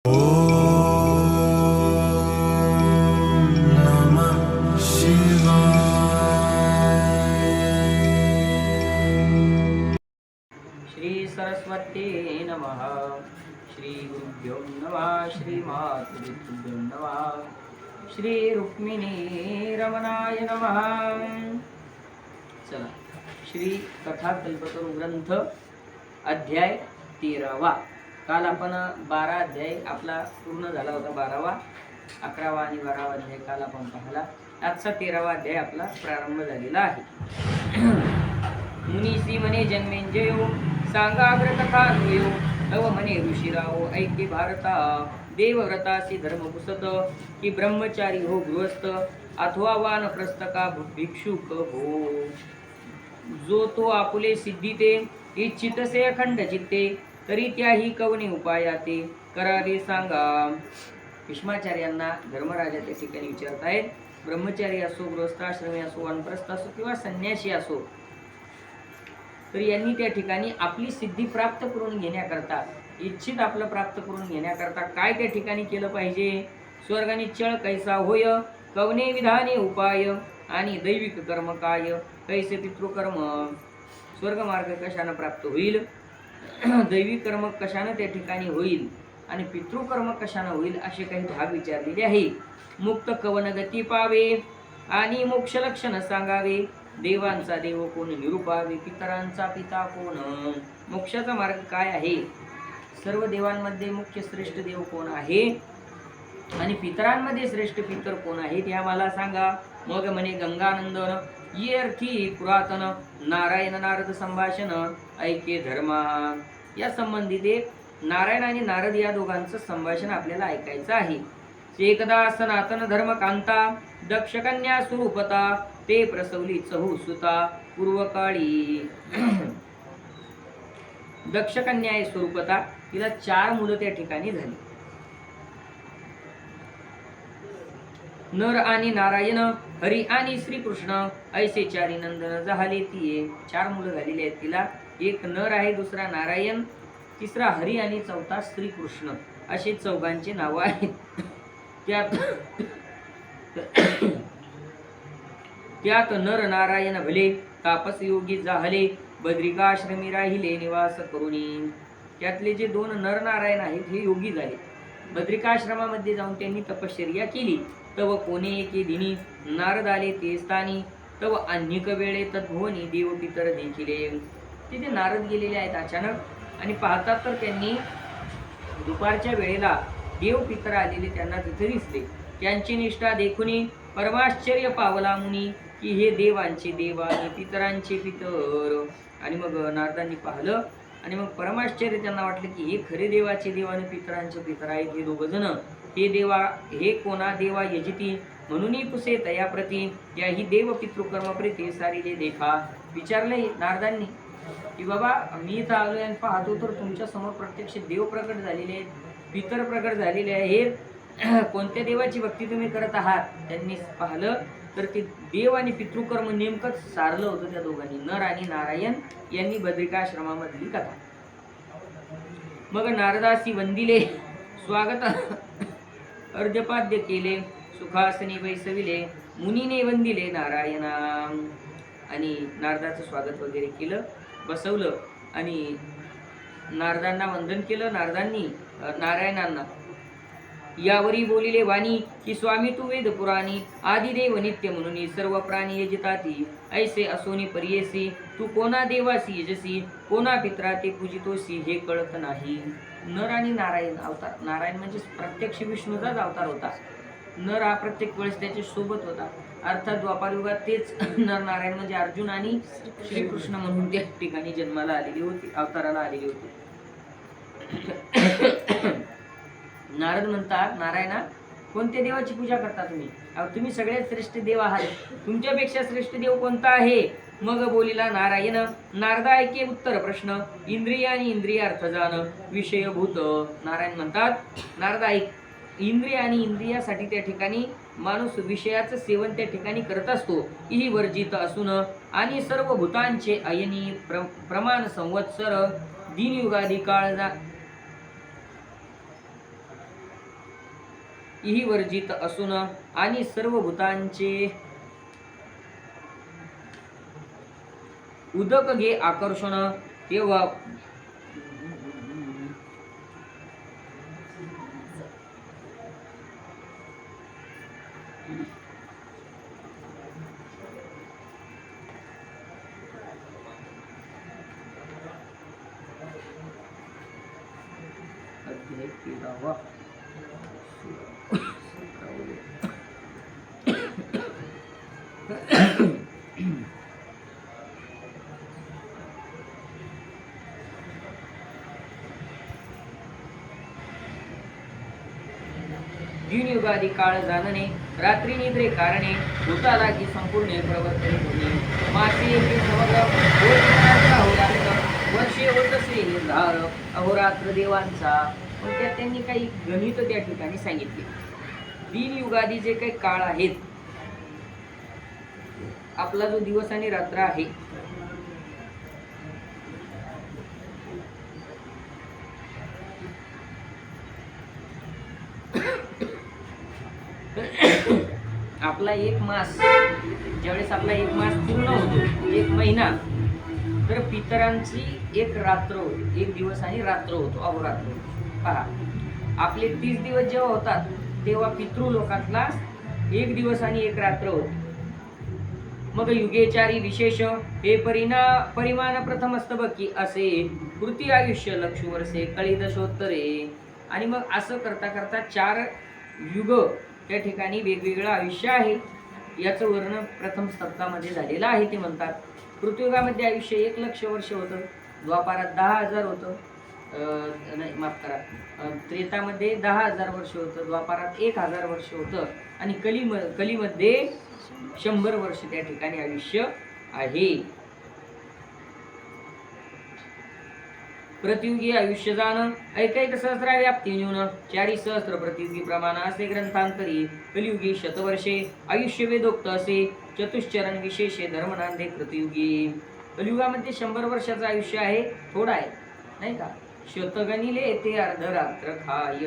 श्री सरस्वती नमः. श्री गुरुभ्यो नमः. श्री मातृभ्यो नमः. श्री रुक्मिणी रमणाय नमः. चला, श्री कथा कल्पतरू ग्रंथ अध्याय 13वा. काल आपण 12 अध्याय आपला पूर्ण झाला होता. 12वा, 11वा आणि 12वा अध्याय काल आपण पाहिला. आजचा 13वा अध्याय आपला प्रारंभ झालेला आहे. मुनीसी म्हणे जन्मेंजयो सांगाग्र कथा अन्वयो तव म्हणे ऋषीराव ऐके भारता देवव्रतासी धर्म पुसत की ब्रह्मचारी हो गृहस्थ अथवा वानप्रस्थ का भिक्षुक हो. जो तो आपुले सिद्धीते इच्छितसे अखंड चित्ते तरी त्याही कवने उपायाते करावे सांगा. भीष्माचार्यांना धर्मराजा त्या ठिकाणी विचारत आहेत. ब्रह्मचारी असो, गृहस्थाश्रमी असो, वानप्रस्थ असो किंवा संन्यासी असो, तर यांनी त्या ठिकाणी आपली सिद्धी प्राप्त करून घेण्याकरता, इच्छित आपलं प्राप्त करून घेण्याकरता काय त्या ठिकाणी केलं पाहिजे. स्वर्ग निश्चळ कैसा होय कवने विधाने उपाय आणि दैविक कर्म काय कैसे पितृकर्म. स्वर्गमार्ग कशानं प्राप्त होईल, दैविक कर्म कशानं त्या ठिकाणी होईल आणि पितृकर्म कशानं होईल असे काही भाग विचारलेले आहे. मुक्त कवन गती पावे आणि मोक्ष लक्षण सांगावे. देवांचा देव कोण निरूपावे, पितरांचा पिता कोण. मोक्षाचा मार्ग काय आहे, सर्व देवांमध्ये मुख्य श्रेष्ठ देव कोण आहे आणि पितरांमध्ये श्रेष्ठ पितर कोण आहे ते आम्हाला सांगा. मग म्हणे गंगानंदन ये अर्थी पुरातन नारायण नारद संभाषण ऐके धर्मा. या संबंधित नारायण आणि नारद या दोघांचं संभाषण आपल्याला ऐकायचं आहे. एकदा सनातन धर्म कांता दक्ष कन्या स्वरूपता ते प्रसवली चहू सुता पूर्वकाळी. दक्ष कन्या आहे स्वरूपता, तिला 4 मुलं त्या ठिकाणी झाली. नर आणि नारायण, हरी आणि श्रीकृष्ण ऐसे 4 नंदन झाले ती. 4 मुलं झालेली आहेत तिला. एक नर आहे, दुसरा नारायण, तिसरा हरी आणि चौथा श्रीकृष्ण असे 4 नाव आहेत. त्यात नर नारायण भले तापस योगी जाहले बद्रिकाश्रमी राहिले निवास करुणी. त्यातले जे 2 नर नारायण आहेत हे योगी झाले. बद्रिकाश्रमामध्ये जाऊन त्यांनी तपश्चर्या केली. तव कोणे एके दिनी नारद आले ते स्थानी तव अन्यक वेळे तद्भुवनी देव पितर देखिले. तिथे नारद गेलेले आहेत अचानक आणि पाहतात तर त्यांनी दुपारच्या वेळेला देव पितर आलेले त्यांना तिथे दिसले. त्यांची निष्ठा देखुनी परमाश्चर्य पावला मुनी की हे देवांचे देव आणि पितरांचे पितर. आणि मग नारदांनी पाहिलं आणि मग परमाश्चर्य त्यांना वाटलं की हे खरे देवाचे देव आणि पितरांचे पितर आहेत हे 2 जण. हे देवा हे कोणा देवा यजिती म्हणूनही पुसे तया प्रती याही देव पितृकर्म प्रीती सारिले देखा. विचारले नारदांनी की बाबा मी इथं आलोय आणि पाहतो तर तुमच्या समोर प्रत्यक्ष देव प्रकट झालेले आहेत, पितर प्रकट झालेले आहेत. कोणत्या देवाची भक्ती तुम्ही करत आहात. त्यांनी पाहिलं तर ते देव आणि पितृकर्म नेमकंच सारलं होतं त्या दोघांनी, नर आणि नारायण यांनी बद्रिकाश्रमामधली कथा. मग नारदासी वंदिले स्वागत अर्घ्यपाद्य केले सुखासनी बैसविले मुनीने वंदिले नारायणा. आणि नारदाचं स्वागत वगैरे केलं, बसवलं आणि नारदांना वंदन केलं. नारदांनी नारायणांना यावरी बोलिले वाणी की स्वामी तू वेद पुराणी आदिदेव नित्य म्हणून सर्व प्राणी यजताती ऐसे असोनी परियेसी तू कोणा देवासी यजसी कोणा पित्रा ते पूजितोसी हे कळत नाही. नर आणि नारायण अवतार, नारायण म्हणजे प्रत्यक्ष विष्णूचाच अवतार होता. नर हा प्रत्येक वेळेस त्याच्या सोबत होता. अर्थात द्वापार युगात तेच नर नारायण म्हणजे अर्जुन आणि श्रीकृष्ण म्हणून त्या ठिकाणी जन्माला आलेली होती, अवताराला आलेली होती. नारद म्हणतात नारायणा कोणत्या देवाची पूजा करता तुम्ही. तुम्ही सगळ्यात श्रेष्ठ देव आहात, तुमच्यापेक्षा श्रेष्ठ देव कोणता आहे. मग बोलिला नारायण नारदा ऐके उत्तर प्रश्न इंद्रिय आणि इंद्रिय अर्थ जाण विषयभूत. नारायण म्हणतात नारदा ऐक, इंद्रिय आणि इंद्रियासाठी त्या ठिकाणी माणूस विषयाचं सेवन त्या ठिकाणी करत असतो. ही वर्जित असून आणि सर्व भूतांचे अयनी प्रमाण संवत्सर दिन युगादी काळ इही वर्जित असून आणि सर्व भूतांचे उदक घे आकर्षण तेव्हा युगादी काळ जाणणे रात्री निद्रे कारणे भूताला की संपूर्ण प्रवर्तने होणे मासे येथे समग्र वर्षे होत असे निर्धार अहोरात्र देवांचा. पण त्यांनी काही गणित त्या ठिकाणी सांगितले. 3 युगादी जे काही काळ आहेत, आपला जो दिवस आणि रात्र आहे, आपला 1 मास ज्यावेळेस आपला 1 मास पूर्ण होतो, 1 महिना, तर पितरांची 1 रात्र, 1 दिवस आणि रात्र होतो, अहोरात्र. पहा, आपले 30 दिवस जेव्हा होतात तेव्हा पितृलोकातला 1 दिवस आणि 1 रात्र होतो. मग युगेचारी विशेष हे परिमाण प्रथम स्तबकी असे कृती आयुष्य लक्ष वर्षे कळी दशोत्तरे. आणि मग असं करता करता 4 युग त्या ठिकाणी वेगवेगळं आयुष्य आहे, याचं वर्णन प्रथम स्तब्दामध्ये झालेलं आहे. ते म्हणतात कृतयुगामध्ये आयुष्य 1 लक्ष वर्ष होतं, द्वापारात 10,000 होतं, नाही माफ करा, त्रेतामध्ये 10,000 वर्ष होतं, द्वापारात 1,000 वर्ष होतं, आणि कलीमध्ये 100 वर्ष त्या ठिकाणी आयुष्य आहे. प्रतियुगी आयुष्य जाण ऐकैक सहस्रा व्याप्ती न्यून 4 सहस्र प्रतियुगी प्रमाण असे ग्रंथांतरी. कलियुगी शतवर्षे आयुष्य वेदोक्त असे चतुश्चरण विशेषे धर्मनांदे कृतयुगी. कलियुगामध्ये 100 वर्षाचं आयुष्य आहे, थोडा आहे नाही का. शतगणिले ते अर्धरात्र खाय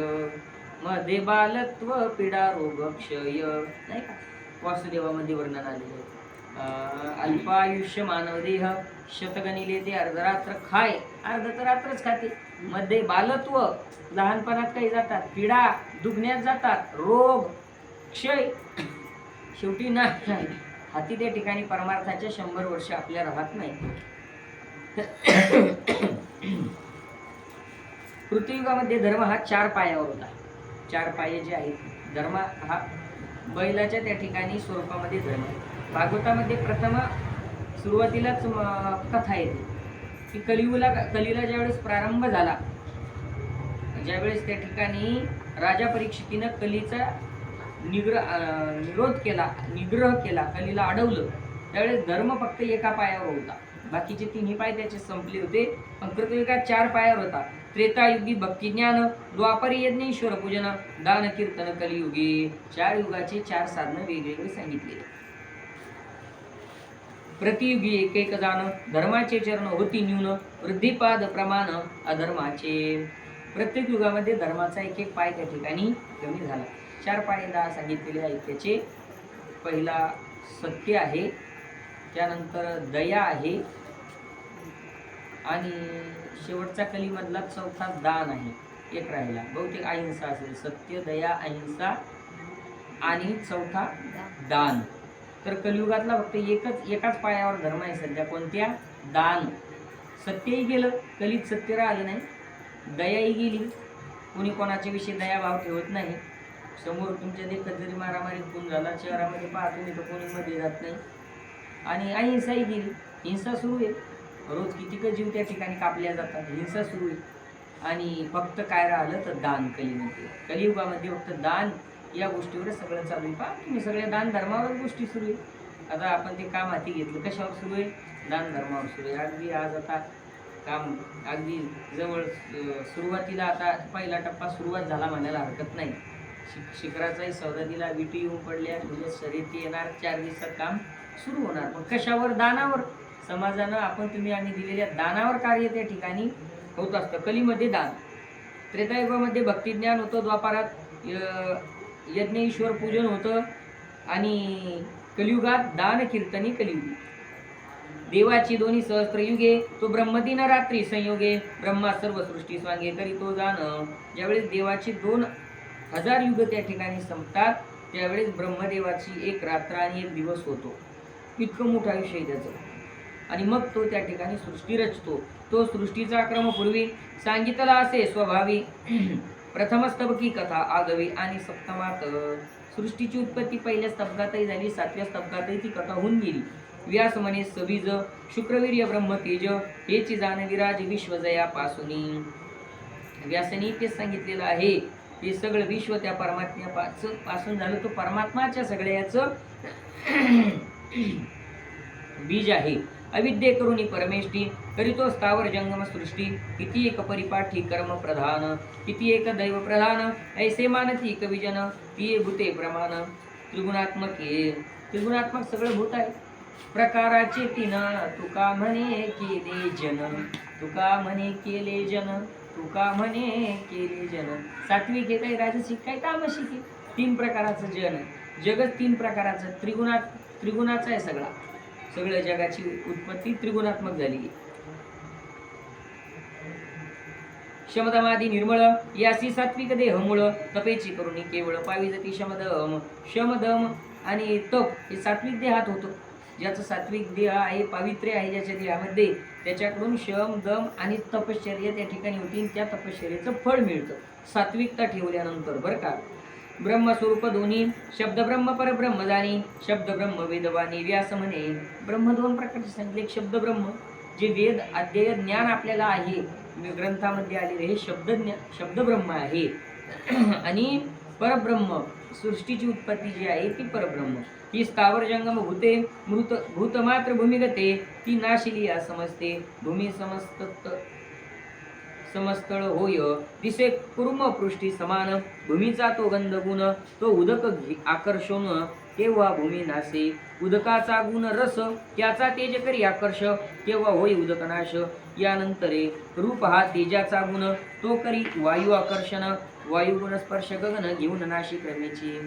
मध्ये बालत्व पीडा रोग क्षय, नाही का. वासुदेवामध्ये वर्णन आलेलं आहे. अल्पायुष्य मानव देह शतगणिले ते अर्धरात्र खाय, अर्ध तर रात्रच खाते, मध्ये बालत्व लहानपणात काही जातात, पीडा दुखण्यात जातात, रोग क्षय शेवटी नाही. हाती त्या ठिकाणी परमार्थाच्या 100 वर्ष आपल्या राहत नाही. कृतयुगामध्ये धर्म हा 4 पायावर होता. 4 पाये जे आहेत, धर्म हा बैलाच्या त्या ठिकाणी स्वरूपामध्ये धर्म. भागवतामध्ये प्रथम सुरुवातीलाच कथा येते की कलीला ज्यावेळेस प्रारंभ झाला, ज्यावेळेस त्या ठिकाणी राजा परीक्षितीनं कलीचा निग्रह केला, कलीला अडवलं, त्यावेळेस धर्म फक्त 1 पायावर होता, बाकीचे 3 पाय त्याचे संपले होते. पण कृतयुगात 4 पायावर होता. त्रेतायुगी भक्ती ज्ञान, द्वापरी यज्ञ ईश्वर पूजन, दान कीर्तन, कलियुगी 4 युगाचे 4 साधनं वेगवेगळे सांगितले. प्रतियुगी एक जाण धर्माचे चरण होती न्यून वृद्धिपाद प्रमाण अधर्माचे. प्रत्येक युगामध्ये धर्माचा 1 पाय त्या ठिकाणी कमी झाला. 4 पाय 10 सांगितलेले आहेत. त्याचे पहिला सत्य आहे, त्यानंतर दया आहे, आणि शेवटचा कलीमधला 4था दान आहे. 1 राहिला, बहुतेक अहिंसा असेल. सत्य, दया, अहिंसा आणि 4था दान. तर कलियुगातला फक्त एकाच पायावर धर्म आहे सध्या. कोणत्या? दान. सत्यही गेलं, कलीत सत्य राहिलं नाही, दयाही गेली, कोणी कोणाच्या विषयी दयाभाव ठेवत नाही. समोर तुमच्या देखत जरी मारामारी खून झाला, शहरामध्ये पाहतो तुम्ही तर कोणी मध्ये जात नाही. आणि अहिंसाही गेली, हिंसा सुरू आहे. रोज कितीक जीव त्या ठिकाणी कापल्या जातात, हिंसा सुरू आहे. आणि फक्त काय राहिलं तर दान. कलियुगामध्ये फक्त दान या गोष्टीवर सगळं चालू आहे. पहा तुम्ही, सगळ्या दान धर्मावरच गोष्टी सुरू आहे. आता आपण ते काम हाती घेतलं, कशावर सुरू आहे? दान धर्मावर सुरू आहे. अगदी आज आता काम अगदी जवळ, सुरुवातीला आता पहिला टप्पा सुरुवात झाला म्हणायला हरकत नाही. शिखराचाही सौदा दिला, विटी येऊन पडल्या, म्हणजे शर्यती येणार, 4 दिवसात काम सुरू होणार. पण कशावर? दानावर. समाजानं आपण तुम्ही आम्ही दिलेल्या दानावर कार्य त्या ठिकाणी होत असतं. कलीमध्ये दान. त्रेतायुगामध्ये भक्तिज्ञान होतं, द्वापारात यज्ञ ईश्वर पूजन होतं आणि कलियुगात दान कीर्तनी कलियुगी देवाची दोन्ही सहस्त्रयुगे तो ब्रह्मदिन रात्री संयोगे ब्रह्मा सर्व सृष्टी स्वांगे करी तो जाण. ज्यावेळेस देवाची 2000 युग त्या ठिकाणी संपतात त्यावेळेस ब्रह्मदेवाची एक रात्र आणि एक दिवस होतो. इतकं मोठं आयुष्य आहे त्याचं. आणि मग तो त्या ठिकाणी सृष्टी रचतो. तो सृष्टीचा क्रम पूर्वी सांगितला असे स्वभावी प्रथम स्तबकी कथा आगवी आणि सप्तमात सृष्टीची उत्पत्ती पहिल्या स्तबकातही झाली, 7व्या स्तबकातही ती कथा होऊन गेली. व्यास म्हणे सवीज शुक्रवीर्य ब्रह्मतेज हेची जाण विराज विश्वजयापासूनी. व्यासनी ते सांगितलेलं आहे. हे सगळं विश्व त्या परमात्म्यापासून झालं. तो परमात्माच्या सगळ्याचं बीज आहे. अविद्ये करुणी परमेष्टी करीतो स्थावर जंगम सृष्टी. किती एक परिपाठी कर्म प्रधान किती एक दैव प्रधान ऐसे मानती कविजन ती भूते प्रमाण. त्रिगुणात्मक सगळं भूत आहे. प्रकाराचे 3 तुका म्हणे केले जन तुका म्हणे केले जन तुका म्हणे केले जन. सात्विक आहे, राजसिक काय तामसिक आहे. 3 प्रकाराचं जन. जगत 3 प्रकाराचं त्रिगुणाचं आहे. सगळ्या जगाची उत्पत्ती त्रिगुणात्मक झाली. शमदमादी निर्मळ यासी सात्विक देह मूळ तपेची करुणी केवळ पावी जाती शमदम आणि तप हे सात्विक देहात होतं. ज्याचं सात्विक देह आहे, पावित्र्य आहे ज्याच्या देहामध्ये, त्याच्याकडून शम दम आणि तपश्चर्या त्या ठिकाणी होती. त्या तपश्चर्याचं फळ मिळतं सात्विकता ठेवल्यानंतर बरं का. ब्रह्मस्वरूप दोन्ही शब्द ब्रह्म परब्रह्म जाणी शब्द ब्रह्म वेदवाणी. व्यास म्हणे ब्रह्म 2 प्रकारचे सांगितले. एक शब्द ब्रह्म जे वेद अध्यय ज्ञान आपल्याला आहे ग्रंथामध्ये आलेले हे शब्द ब्रह्म आहे. आणि परब्रह्म सृष्टीची उत्पत्ती जी आहे ती परब्रह्म. ही स्थावर जंगम भूते भूत मात्र भूमिगते ती नाशिली समजते. भूमी समस्तळ होय दिसे कुर्म पृष्ठी समान. भूमीचा तो गंध गुण तो उदक आकर्षण तेव्हा भूमी नासे. उदकाचा गुण रस त्याचा तेज करी आकर्ष तेव्हा होई उदक नाश. यानंतरे रूप हा तेजाचा गुण तो करी वायू आकर्षण. वायू गुण स्पर्श गगन घेऊन नाशी करण्याची.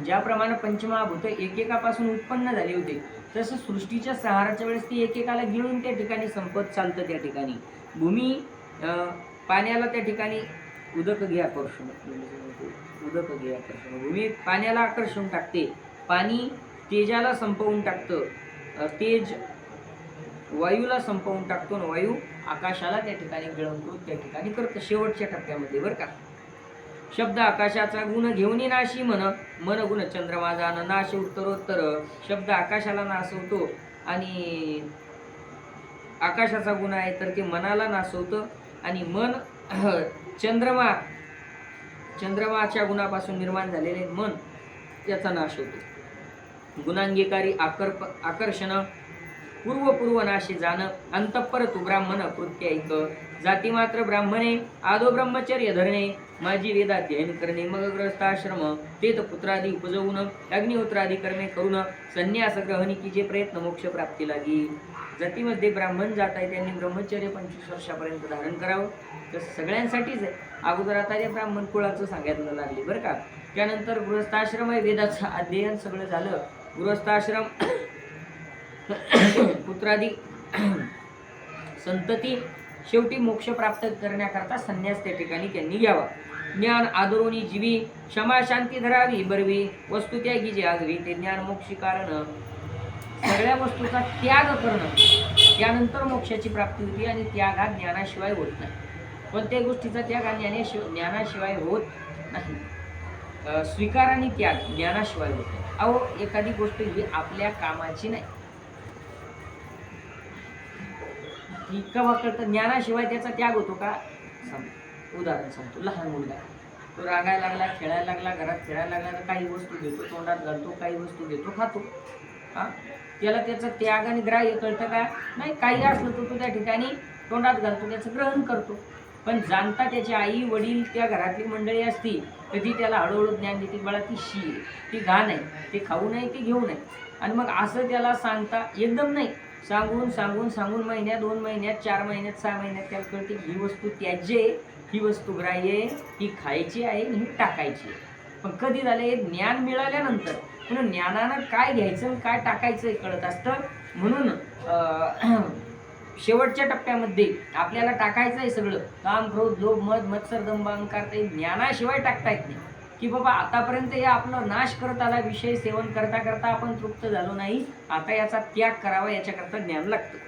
ज्याप्रमाणे पंचमहाभूत एकेकापासून उत्पन्न झाले होते तसं सृष्टीच्या संहाराच्या वेळेस ती एकेकाला गिळून त्या ठिकाणी संपत चालतं. त्या ठिकाणी भूमी पाण्याला त्या ठिकाणी उदक घे आकर्षण भूमी पाण्याला आकर्षून टाकते. पाणी तेजाला संपवून टाकतं. तेज वायूला संपवून टाकतो आणि वायू आकाशाला त्या ठिकाणी गिळवतो त्या ठिकाणी करतं शेवटच्या टप्प्यामध्ये बरं का. शब्द आकाशाचा गुण घेऊन नाशी मन गुण चंद्रमा जाण नाश उत्तरोत्तर. शब्द आकाशाला नासवतो आणि आकाशाचा गुण आहे तर ते मनाला नासवतं आणि मन चंद्रमाच्या गुणापासून निर्माण झालेले मन याचा नाश होतो. गुणांगीकारी आकर्षण पूर्व नाशी जाण अंतःपर तू ब्राह्मण कृत्य ऐक. जाती मात्र ब्राह्मणे आदो ब्रह्मचर्य धरणे. माझी वेदाध्ययन करणे मग ग्रहस्थाश्रम तेत पुत्रादी उपजवून अग्निहोत्रादी कर्मे करून संन्यास ग्रहणिकीचे प्रयत्न मोक्ष प्राप्ती लागी. जातीमध्ये ब्राह्मण जात आहे त्यांनी ब्रह्मचर्य 25 वर्षापर्यंत धारण करावं. तर सगळ्यांसाठीच आहे. अगोदर आता ते ब्राह्मण कुळाचं सांगायला लागले बरं का. त्यानंतर गृहस्थाश्रम आहे. वेदाचं अध्ययन सगळं झालं. गृहस्थाश्रम पुत्रादी संतती शेवटी मोक्ष प्राप्त करण्याकरता संन्यास त्या ठिकाणी त्यांनी घ्यावा. ज्ञान आदरोनी जीवी क्षमा शांती धरावी बरवी. वस्तू त्यागी जे आगवी ते ज्ञान मोक्षी कारण. सगळ्या वस्तूचा त्याग करणं त्यानंतर मोक्षाची प्राप्ती होती आणि त्याग हा ज्ञानाशिवाय होत नाही. कोणत्याही गोष्टीचा त्याग हा ज्ञानाशिवाय होत नाही. स्वीकार आणि त्याग ज्ञानाशिवाय होत नाही. अहो एखादी गोष्ट ही आपल्या कामाची नाही ही केव्हा कळतं ज्ञानाशिवाय त्याचा त्याग होतो का. उदाहरण सांगतो. लहान मुलगा तो रागायला लागला खेळायला लागला घरात खेळायला लागला तर काही वस्तू घेतो तोंडात घालतो काही वस्तू घेतो खातो. त्याला त्याचा त्याग आणि ग्राह्य कळतं का नाही. काही असलं तर तो त्या ठिकाणी तोंडात घालतो त्याचं ग्रहण करतो. पण जाणता त्याची आई वडील त्या घरातली मंडळी असती तर ती त्याला हळूहळू ज्ञान देते. बाळा ती शी ती घाण आहे ते खाऊ नये ते घेऊ नये. आणि मग असं त्याला सांगता एकदम नाही सांगून महिन्यात 2 महिन्यात 4 महिन्यात 6 महिन्यात त्याला कळते ही वस्तू त्याज्य आहे ही वस्तू ग्राह्य आहे ही खायची आहे ही टाकायची आहे. पण कधी झालं हे ज्ञान मिळाल्यानंतर. म्हणून ज्ञानानं काय घ्यायचं काय टाकायचं हे कळत असतं. म्हणून शेवटच्या टप्प्यामध्ये आपल्याला टाकायचं आहे सगळं काम, क्रोध, लोभ, मद, मत्सर, दंभ, अहंकार ते ज्ञानाशिवाय टाकता येत नाही. की बाबा आतापर्यंत हे आपलं नाश करत आला, विषय सेवन करता करता आपण तृप्त झालो नाही, आता याचा त्याग करावा, याच्याकरता ज्ञान लागतं.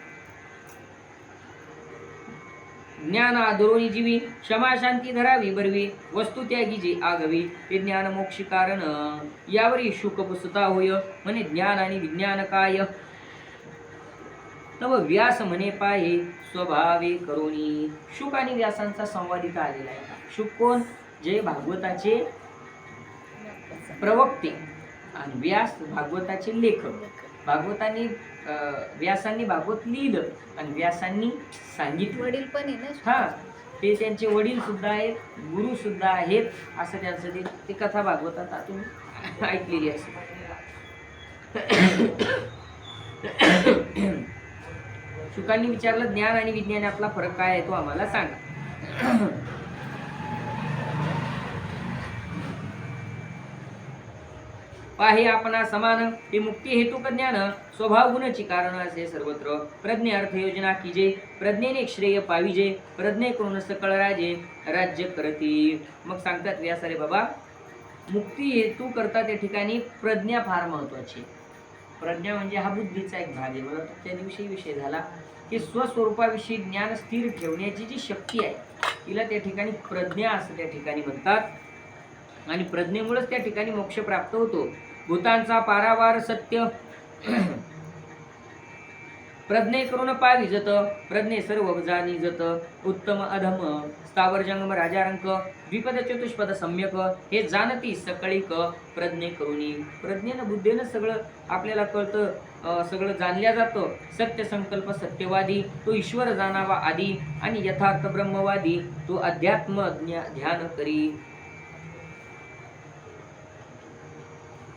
ज्ञान आदरोनी जीवी, क्षमा शांती धरावी बरवी, वस्तू त्यागी जे आगवी, ते ज्ञान मोक्षी कारण, यावरी शुक पुसता होय, म्हणे ज्ञान आणि विज्ञान काय. तव व्यास म्हणे पाहे स्वभावे करोनी. शुक आणि व्यासांचा संवाद इथं आलेला आहे. शुक कोण? जे भागवताचे प्रवक्ते आणि व्यास भागवताचे लेखक. भागवतांनी व्यासांनी भागवत लिहिलं आणि व्यासांनी सांगितलं. वडील पण आहे ना. हा, ते त्यांचे वडील सुद्धा आहेत, गुरु सुद्धा आहेत, असं त्यांचं ते कथा भागवतात तुम्ही ऐकलेली असेल. शुकांनी विचारलं ज्ञान आणि विज्ञान यातला फरक काय आहे तो आम्हाला सांगा. पाहे आपणा समान, ते मुक्ती हेतुक ज्ञान, स्वभाव गुणची कारण असे सर्वत्र. प्रज्ञे अर्थ योजना कीजे, प्रज्ञेने श्रेय पाविजे, प्रज्ञे करून सकळ राजे राज्य करती. मग सांगतात व्यासारे बाबा, मुक्ती हेतू करता त्या ठिकाणी प्रज्ञा फार महत्वाची. प्रज्ञा म्हणजे हा बुद्धीचा एक भाग आहे. मला त्या दिवशी विषय झाला की स्वस्वरूपाविषयी ज्ञान स्थिर ठेवण्याची जी शक्ती आहे तिला त्या ठिकाणी प्रज्ञा असं त्या ठिकाणी म्हणतात. आणि प्रज्ञेमुळेच त्या ठिकाणी मोक्ष प्राप्त होतो. भूतांचा पारावार सत्य प्रज्ञे करून पाविजत, प्रज्ञे सर्व जाणीजत, उत्तम अधम स्थावर जंगम राजारंक, द्विपद चतुष्पद सम्यक, हे जाणती सकळीक प्रज्ञे करुणी. प्रज्ञेनं बुद्धीनं सगळं आपल्याला कळतं, सगळं जाणल्या जातं. सत्य संकल्प सत्यवादी तो ईश्वर जाणावा आदी, आणि यथार्थ ब्रह्मवादी तो अध्यात्म ध्यान करी.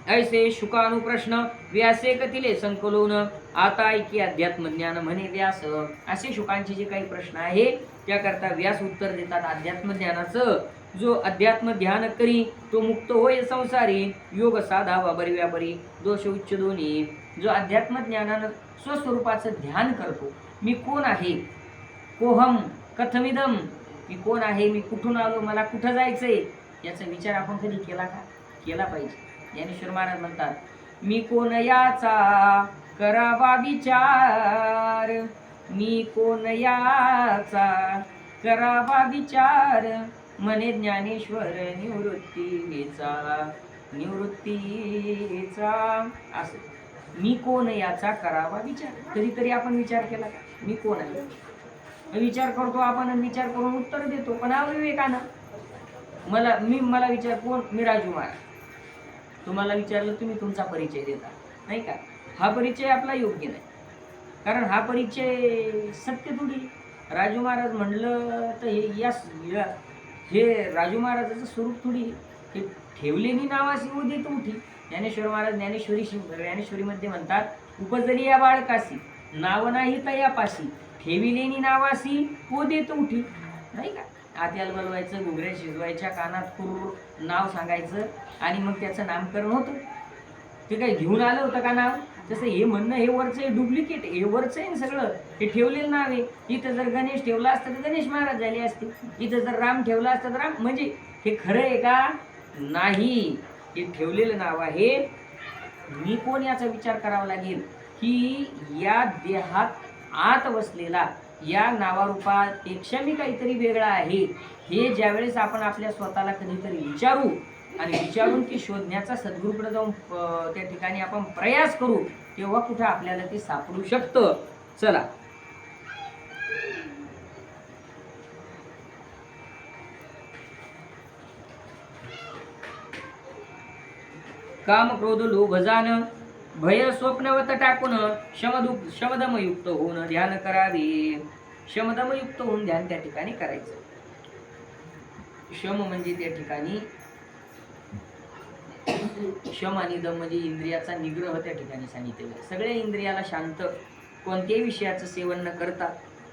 ऐसे शुकानुप्रश्न व्यासे कथिले संकलोन, आता ऐकी अध्यात्मज्ञान म्हणे व्यास. असे शुकांचे जे काही प्रश्न आहे त्याकरता व्यास उत्तर देतात अध्यात्मज्ञानाचं. जो अध्यात्म ध्यान करी तो मुक्त होय संसारी, योग साधावा बरव्या बरी दोष उच्च दोन्ही. जो अध्यात्म ज्ञानानं स्वस्वरूपाचं ध्यान करतो, मी कोण आहे, कोहम कथमिदम, मी कोण आहे, मी कुठून आलो, मला कुठं जायचंय, याचा विचार आपण कधी केला का? केला पाहिजे. ज्ञानेश्वर महाराज म्हणतात, मी कोण याचा करावा विचार, मी कोण याचा करावा विचार, म्हणे ज्ञानेश्वर निवृत्तीचा असं. मी कोण याचा करावा विचार. कधीतरी आपण विचार केला का? मी कोण आहे विचार करतो आपण, विचार करून उत्तर देतो. पण अविवेकानं मला विचार कोण, मी राजू महाराज. तुम्हाला विचारलं तुम्ही तुमचा परिचय देता नाही का? हा परिचय आपला योग्य नाही, कारण हा परिचय सत्य थोडी. राजू महाराज म्हणलं तर हे राजू महाराजाचं स्वरूप थोडी. हे ठेवलेली नावासी उदित उठी. ज्ञानेश्वर महाराज ज्ञानेश्वरीमध्ये म्हणतात, उपजली या बाळकासी नाव नाही तयापासी, ठेविलेनी नावासी उदित उठी. नाही का? आत्याला बोलवायचं, घुगऱ्या शिजवायच्या, कानात कुर नाव सांगायचं आणि मग त्याचं नामकरण होतं. ते काही घेऊन आलं होतं का नाव? तसं हे म्हणणं हे वरचं डुप्लिकेट, हे वरचं आहे सगळं, हे ठेवलेलं नाव आहे. इथं जर गणेश ठेवला असतं तर गणेश महाराज झाले असते, इथं जर राम ठेवला असतं तर राम. म्हणजे हे खरं आहे का? नाही, हे ठेवलेलं नाव आहे. मी कोण याचा विचार करावा लागेल की या देहात आत बसलेला या नावारूपापेक्षा मी काहीतरी वेगळा आहे. हे ज्यावेळेस आपण आपल्या स्वतःला कधीतरी विचारू आणि विचारून ती शोधण्याचा सद्गुरूकडे जाऊन त्या ठिकाणी आपण प्रयास करू, तेव्हा कुठे आपल्याला ते सापडू शकतं. चला, काम क्रोध लोभ जान भय स्वप्नवत टाकून शमदमयुक्त होऊन ध्यान करावे. शमदमयुक्त होऊन ध्यान त्या ठिकाणी करायचं. शम म्हणजे त्या ठिकाणी शम आणि दम म्हणजे इंद्रियाचा निग्रह त्या ठिकाणी सांगितलेला. सगळ्या इंद्रियाला शांत, कोणत्याही विषयाचं सेवन न करता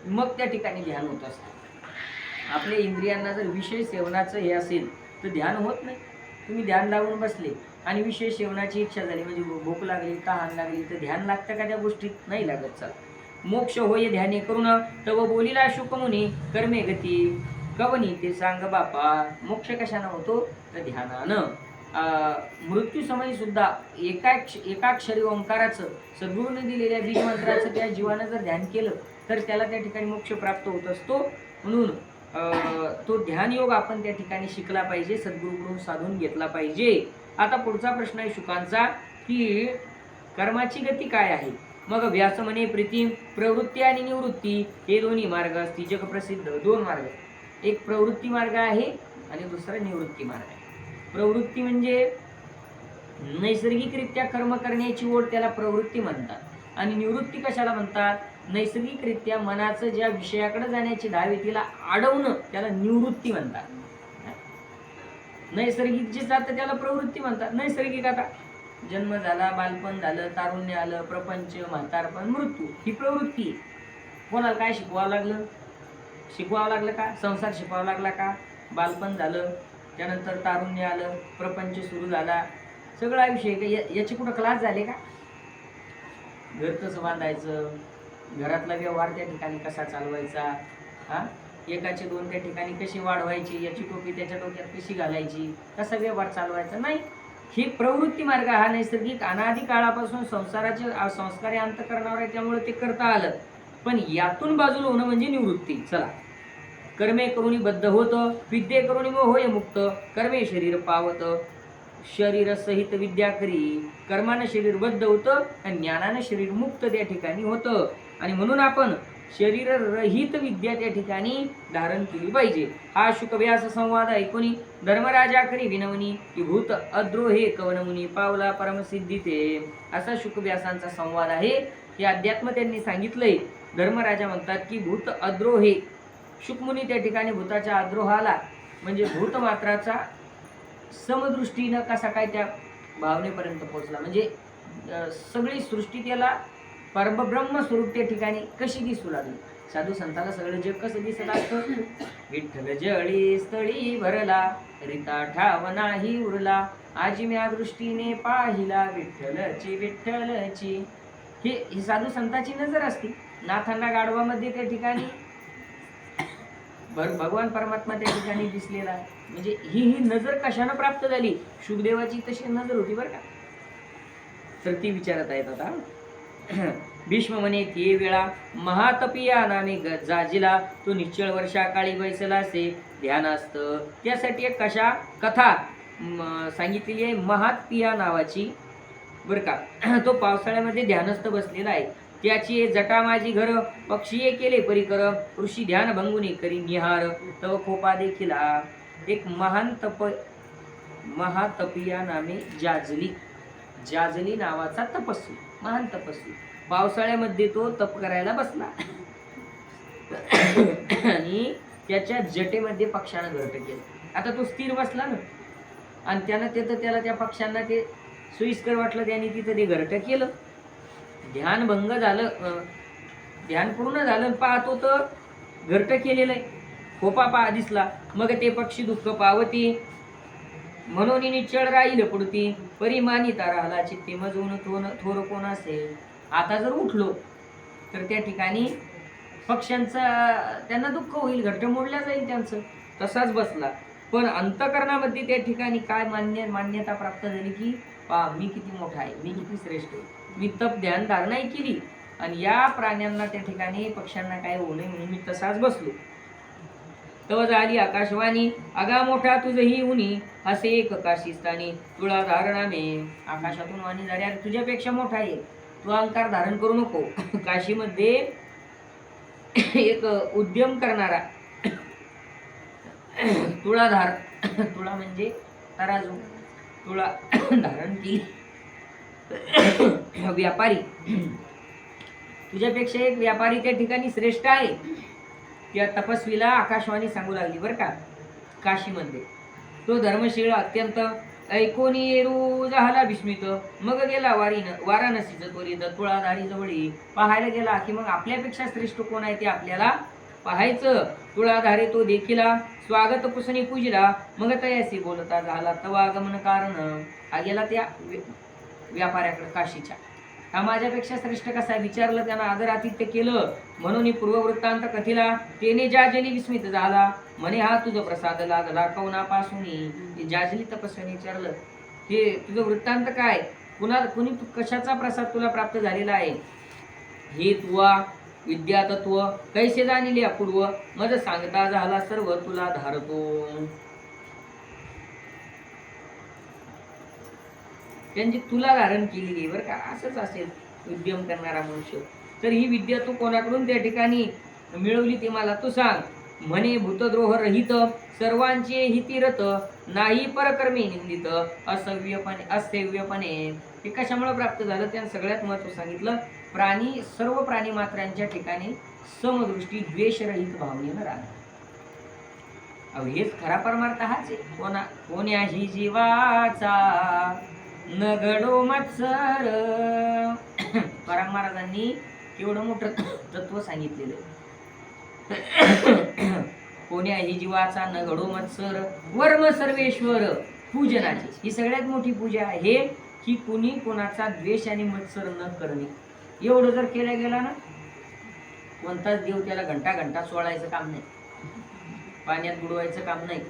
मग त्या ठिकाणी ध्यान होत असतं. आपल्या इंद्रियांना जर विषय सेवनाचं हे असेल तर ध्यान होत नाही. तुम्ही ध्यान लावून बसले आणि विशेष सेवनाची इच्छा झाली, म्हणजे भूक लागली, तहान लागली, तर ध्यान लागतं का त्या गोष्टीत? नाही लागत. चला, मोक्ष होय ध्याने करून तव बोलिला शुकमुनी कर्मे गती कवनी ते सांग बापा. मोक्ष कशानं होतो? तर ध्यानानं. मृत्यू समयी सुद्धा एकाक्षरी ओंकाराचं, सद्गुरूने दिलेल्या बीज मंत्राचं त्या जीवानं जर ध्यान केलं तर त्याला त्या ठिकाणी मोक्ष प्राप्त होत असतो. म्हणून तो ध्यान योग आपण त्या ठिकाणी शिकला पाहिजे, सद्गुरूकडून साधून घेतला पाहिजे. आता पुढचा प्रश्न आहे शुकांचा, की कर्माची गती काय आहे? मग व्यास म्हणे प्रीती प्रवृत्ती आणि निवृत्ती हे दोन्ही मार्ग असती जगप्रसिद्ध. दोन मार्ग, एक प्रवृत्ती मार्ग आहे आणि दुसरा निवृत्ती मार्ग आहे. प्रवृत्ती म्हणजे नैसर्गिकरित्या कर्म करण्याची ओढ, त्याला प्रवृत्ती म्हणतात. आणि निवृत्ती कशाला म्हणतात? नैसर्गिकरित्या मनाचं ज्या विषयाकडे जाण्याची धावे तिला अडवणं, त्याला निवृत्ती म्हणतात. नैसर्गिक जे जातं त्याला प्रवृत्ती म्हणतात. नैसर्गिक आता जन्म झाला, बालपण झालं, तारुण्य आलं, प्रपंच, म्हातारपण, मृत्यू, ही प्रवृत्ती. कोणाला काय शिकवावं लागलं? शिकवावं लागलं का? संसार शिकवावा लागला का? बालपण झालं, त्यानंतर तारुण्य आलं, प्रपंच सुरू झाला, सगळं आयुष्य. याचे कुठं क्लास झाले का? घर कसं बांधायचं, घरातला व्यवहार त्या ठिकाणी कसा चालवायचा, एकाचे दोन त्या ठिकाणी कशी वाढवायची, याची टोपी त्याच्या डोक्यात कशी घालायची, कसा व्यवहार चालवायचा, नाही. ही प्रवृत्ती मार्ग हा नैसर्गिक अनादी काळापासून संसाराचे संस्कारी अंतःकरणावर आहे, त्यामुळे ते करता आलं. पण यातून बाजूला होणं म्हणजे निवृत्ती. चला, कर्मे करुणी बद्ध होत, विद्ये करुणी होय मुक्त, कर्मे शरीर पावत, शरीर सहित विद्या करी. कर्मानं शरीर बद्ध होतं आणि ज्ञानानं शरीर मुक्त त्या ठिकाणी होतं. आणि म्हणून आपण शरीर रहित विद्या त्या ठिकाणी धारण केली पाहिजे. हा शुकव्यास संवाद ऐकूनी धर्मराजा करी विनवनी, भूत अद्रोहे कवनमुनी पावला परमसिद्धी ते. असा शुकव्यासांचा संवाद आहे. हे अध्यात्म त्यांनी सांगितलंय. धर्मराजा म्हणतात की भूत अद्रोहे, शुकमुनी त्या ठिकाणी भूताच्या अद्रोहाला म्हणजे भूत मात्राचा समदृष्टीनं कसा काय त्या भावनेपर्यंत पोहोचला, म्हणजे सगळी सृष्टी त्याला परब्रह्म स्वरूप त्या ठिकाणी कशी दिसू लागली. साधू संताला सगळं जग कसं दिसत असतं? विठ्ठल जळी स्थळी भरला, रिता ठाव नाही उरला, आजिम्या दृष्टीने पाहिला विठ्ठलची विठ्ठलची. ही साधू संताची नजर असते. नाथांना गाढवामध्ये त्या ठिकाणी भगवान परमात्मा त्या ठिकाणी दिसलेला आहे. म्हणजे ही नजर कशानं प्राप्त झाली? शुकदेवाची तशी नजर होती बरं का. तर ती विचारत आहेत आता. भीष्म म्हणे ते वेळा महातपिया नामे जाजिला, तो निश्चळ वर्षाकाळी बैसला से ध्यान असतं. त्यासाठी एक कथा सांगितलेली आहे महातपिया नावाची बरं का. तो पावसाळ्यामध्ये ध्यानस्थ बसलेला आहे. त्याची जटा माझी घर पक्षीये केले परिकर, ऋषी ध्यान भंगुनी करी निहार, तव खोपा देखिला. एक महातपिया नामे जाजली नावाचा तपस्वी, महान तपस्वी. पावसाळ्यामध्ये तो तप करायला बसला आणि त्याच्या जटेमध्ये पक्षानं घरटं केलं. आता तो स्थिर बसला ना, आणि त्याला त्या पक्षांना ते सोयीस्कर वाटलं, त्याने तिथं ते घरटं केलं. ध्यान भंग झालं, ध्यान पूर्ण झालं. पाहतो तर घरटं केलेलं आहे, खोपा दिसला. मग ते पक्षी दुःख पावती, म्हणून निश्चळ राहील पुढती, परिमानिता राहिला चित्ते मजून थोर कोण असेल. आता जर उठलो तर त्या ठिकाणी पक्ष्यांचा त्यांना दुःख होईल, घरटं मोडल्या जाईल त्यांचं. तसाच बसला. पण अंतःकरणामध्ये त्या ठिकाणी काय मान्यता प्राप्त झाली की मी किती मोठा आहे, मी किती श्रेष्ठ आहे, मी तप ध्यान धारणाही केली आणि या प्राण्यांना त्या ठिकाणी पक्ष्यांना काय होऊ नये म्हणून मी तसाच बसलो. तव झाली आकाशवाणी आगा मोठा तुझही उनी, असे एक काशीस्थानी तुळा धारणामे. आकाशातून वाणी झाली, अरे तुझ्यापेक्षा मोठा आहे, तू अहंकार धारण करू नको. काशीमध्ये एक उद्यम करणारा तुळाधार, तुळा म्हणजे तराजू, तुळा धारण केली व्यापारी, तुझ्यापेक्षा एक व्यापारी त्या ठिकाणी श्रेष्ठ आहे. त्या तपस्वीला आकाशवाणी सांगू लागली बरं का. काशीमध्ये तो धर्मशील अत्यंत ऐकोनी येरू झाला विस्मित. मग गेला वाराणसीचं त्वरित तुळाधारी जवळी पाहायला गेला की मग आपल्यापेक्षा श्रेष्ठ कोण आहे ते आपल्याला पाहायचं तुळाधारे तो देखिला स्वागत पुसणी पूजिला मग तयासी बोलता झाला तवा आगमन कारण हा गेला त्या व्यापाऱ्याकडे काशीच्या हा माझ्यापेक्षा श्रेष्ठ कसा विचारलं त्यानं आदर आतिथ्य केलं म्हणून पूर्ववृत्तांत कथिला तेने जाजली विस्मित झाला म्हणे हा तुझं प्रसाद लागला कौनापासून जाजली तपस्याने विचारलं हे तुझं वृत्तांत काय कुणी कशाचा प्रसाद तुला प्राप्त झालेला आहे हे तुवा विद्यातत्व कैसे जाणिले अपूर्व मज सांगता झाला सर्व तुला धारतो त्यांची तुला धारण केलेली बरं का असंच असेल उद्यम करणारा मनुष्य तर ही विद्या तू कोणाकडून त्या ठिकाणी मिळवली ते मला तू सांग म्हणे भूतद्रोह रहित सर्वांचे हितीरत नाही परकर्मी निंदित असेव्यपणे हे कशामुळे प्राप्त झालं त्यानं सगळ्यात महत्व सांगितलं प्राणी सर्व प्राणी मात्रांच्या ठिकाणी समदृष्टी द्वेषरहित भावनेनं राहणं अहो हेच खरा परमार्थ हाच आहे कोण्याही जीवाचा न घडो मत्सर तुकाराम महाराजांनी केवढं मोठं तत्व सांगितलेलं कोण्याही जीवाचा न घडो मत्सर वर्म सर्वेश्वर पूजनाची ही सगळ्यात मोठी पूजा आहे की कुणी कोणाचा द्वेष आणि मत्सर न करणे एवढं जर केलं गेलं ना कोणताच देव त्याला घंटा घंटा सोडायचं काम नाही पाण्यात बुडवायचं काम नाही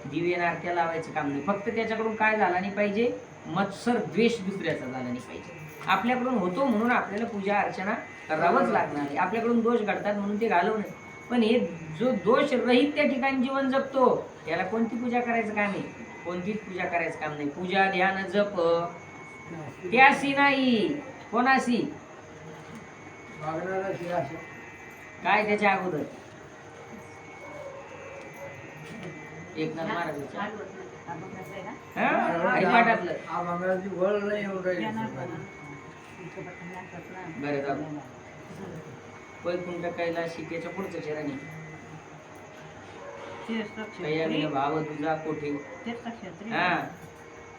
दिवे नारत्या लावायचं काम नाही फक्त त्याच्याकडून काय झाला नाही पाहिजे मत्सर द्वेष दुसऱ्याचा झाला नाही पाहिजे आपल्याकडून होतो म्हणून आपल्याला पूजा अर्चना करावंच लागणार आहे आपल्याकडून दोष घडतात म्हणून ते घालवू नये पण हे जो दोष रहित त्या ठिकाणी जीवन जपतो त्याला कोणती पूजा करायचं काम नाही कोणतीच पूजा करायचं काम नाही पूजा ध्यान जप त्याशी नाही कोणाशी काय त्याच्या अगोदर एकनाथ महाराजांच्या हरिपाठातलं बरं जाऊ वैकुंठ कैलाशी त्याच्या पुढचं चरणी भाव तुझा कोठे हा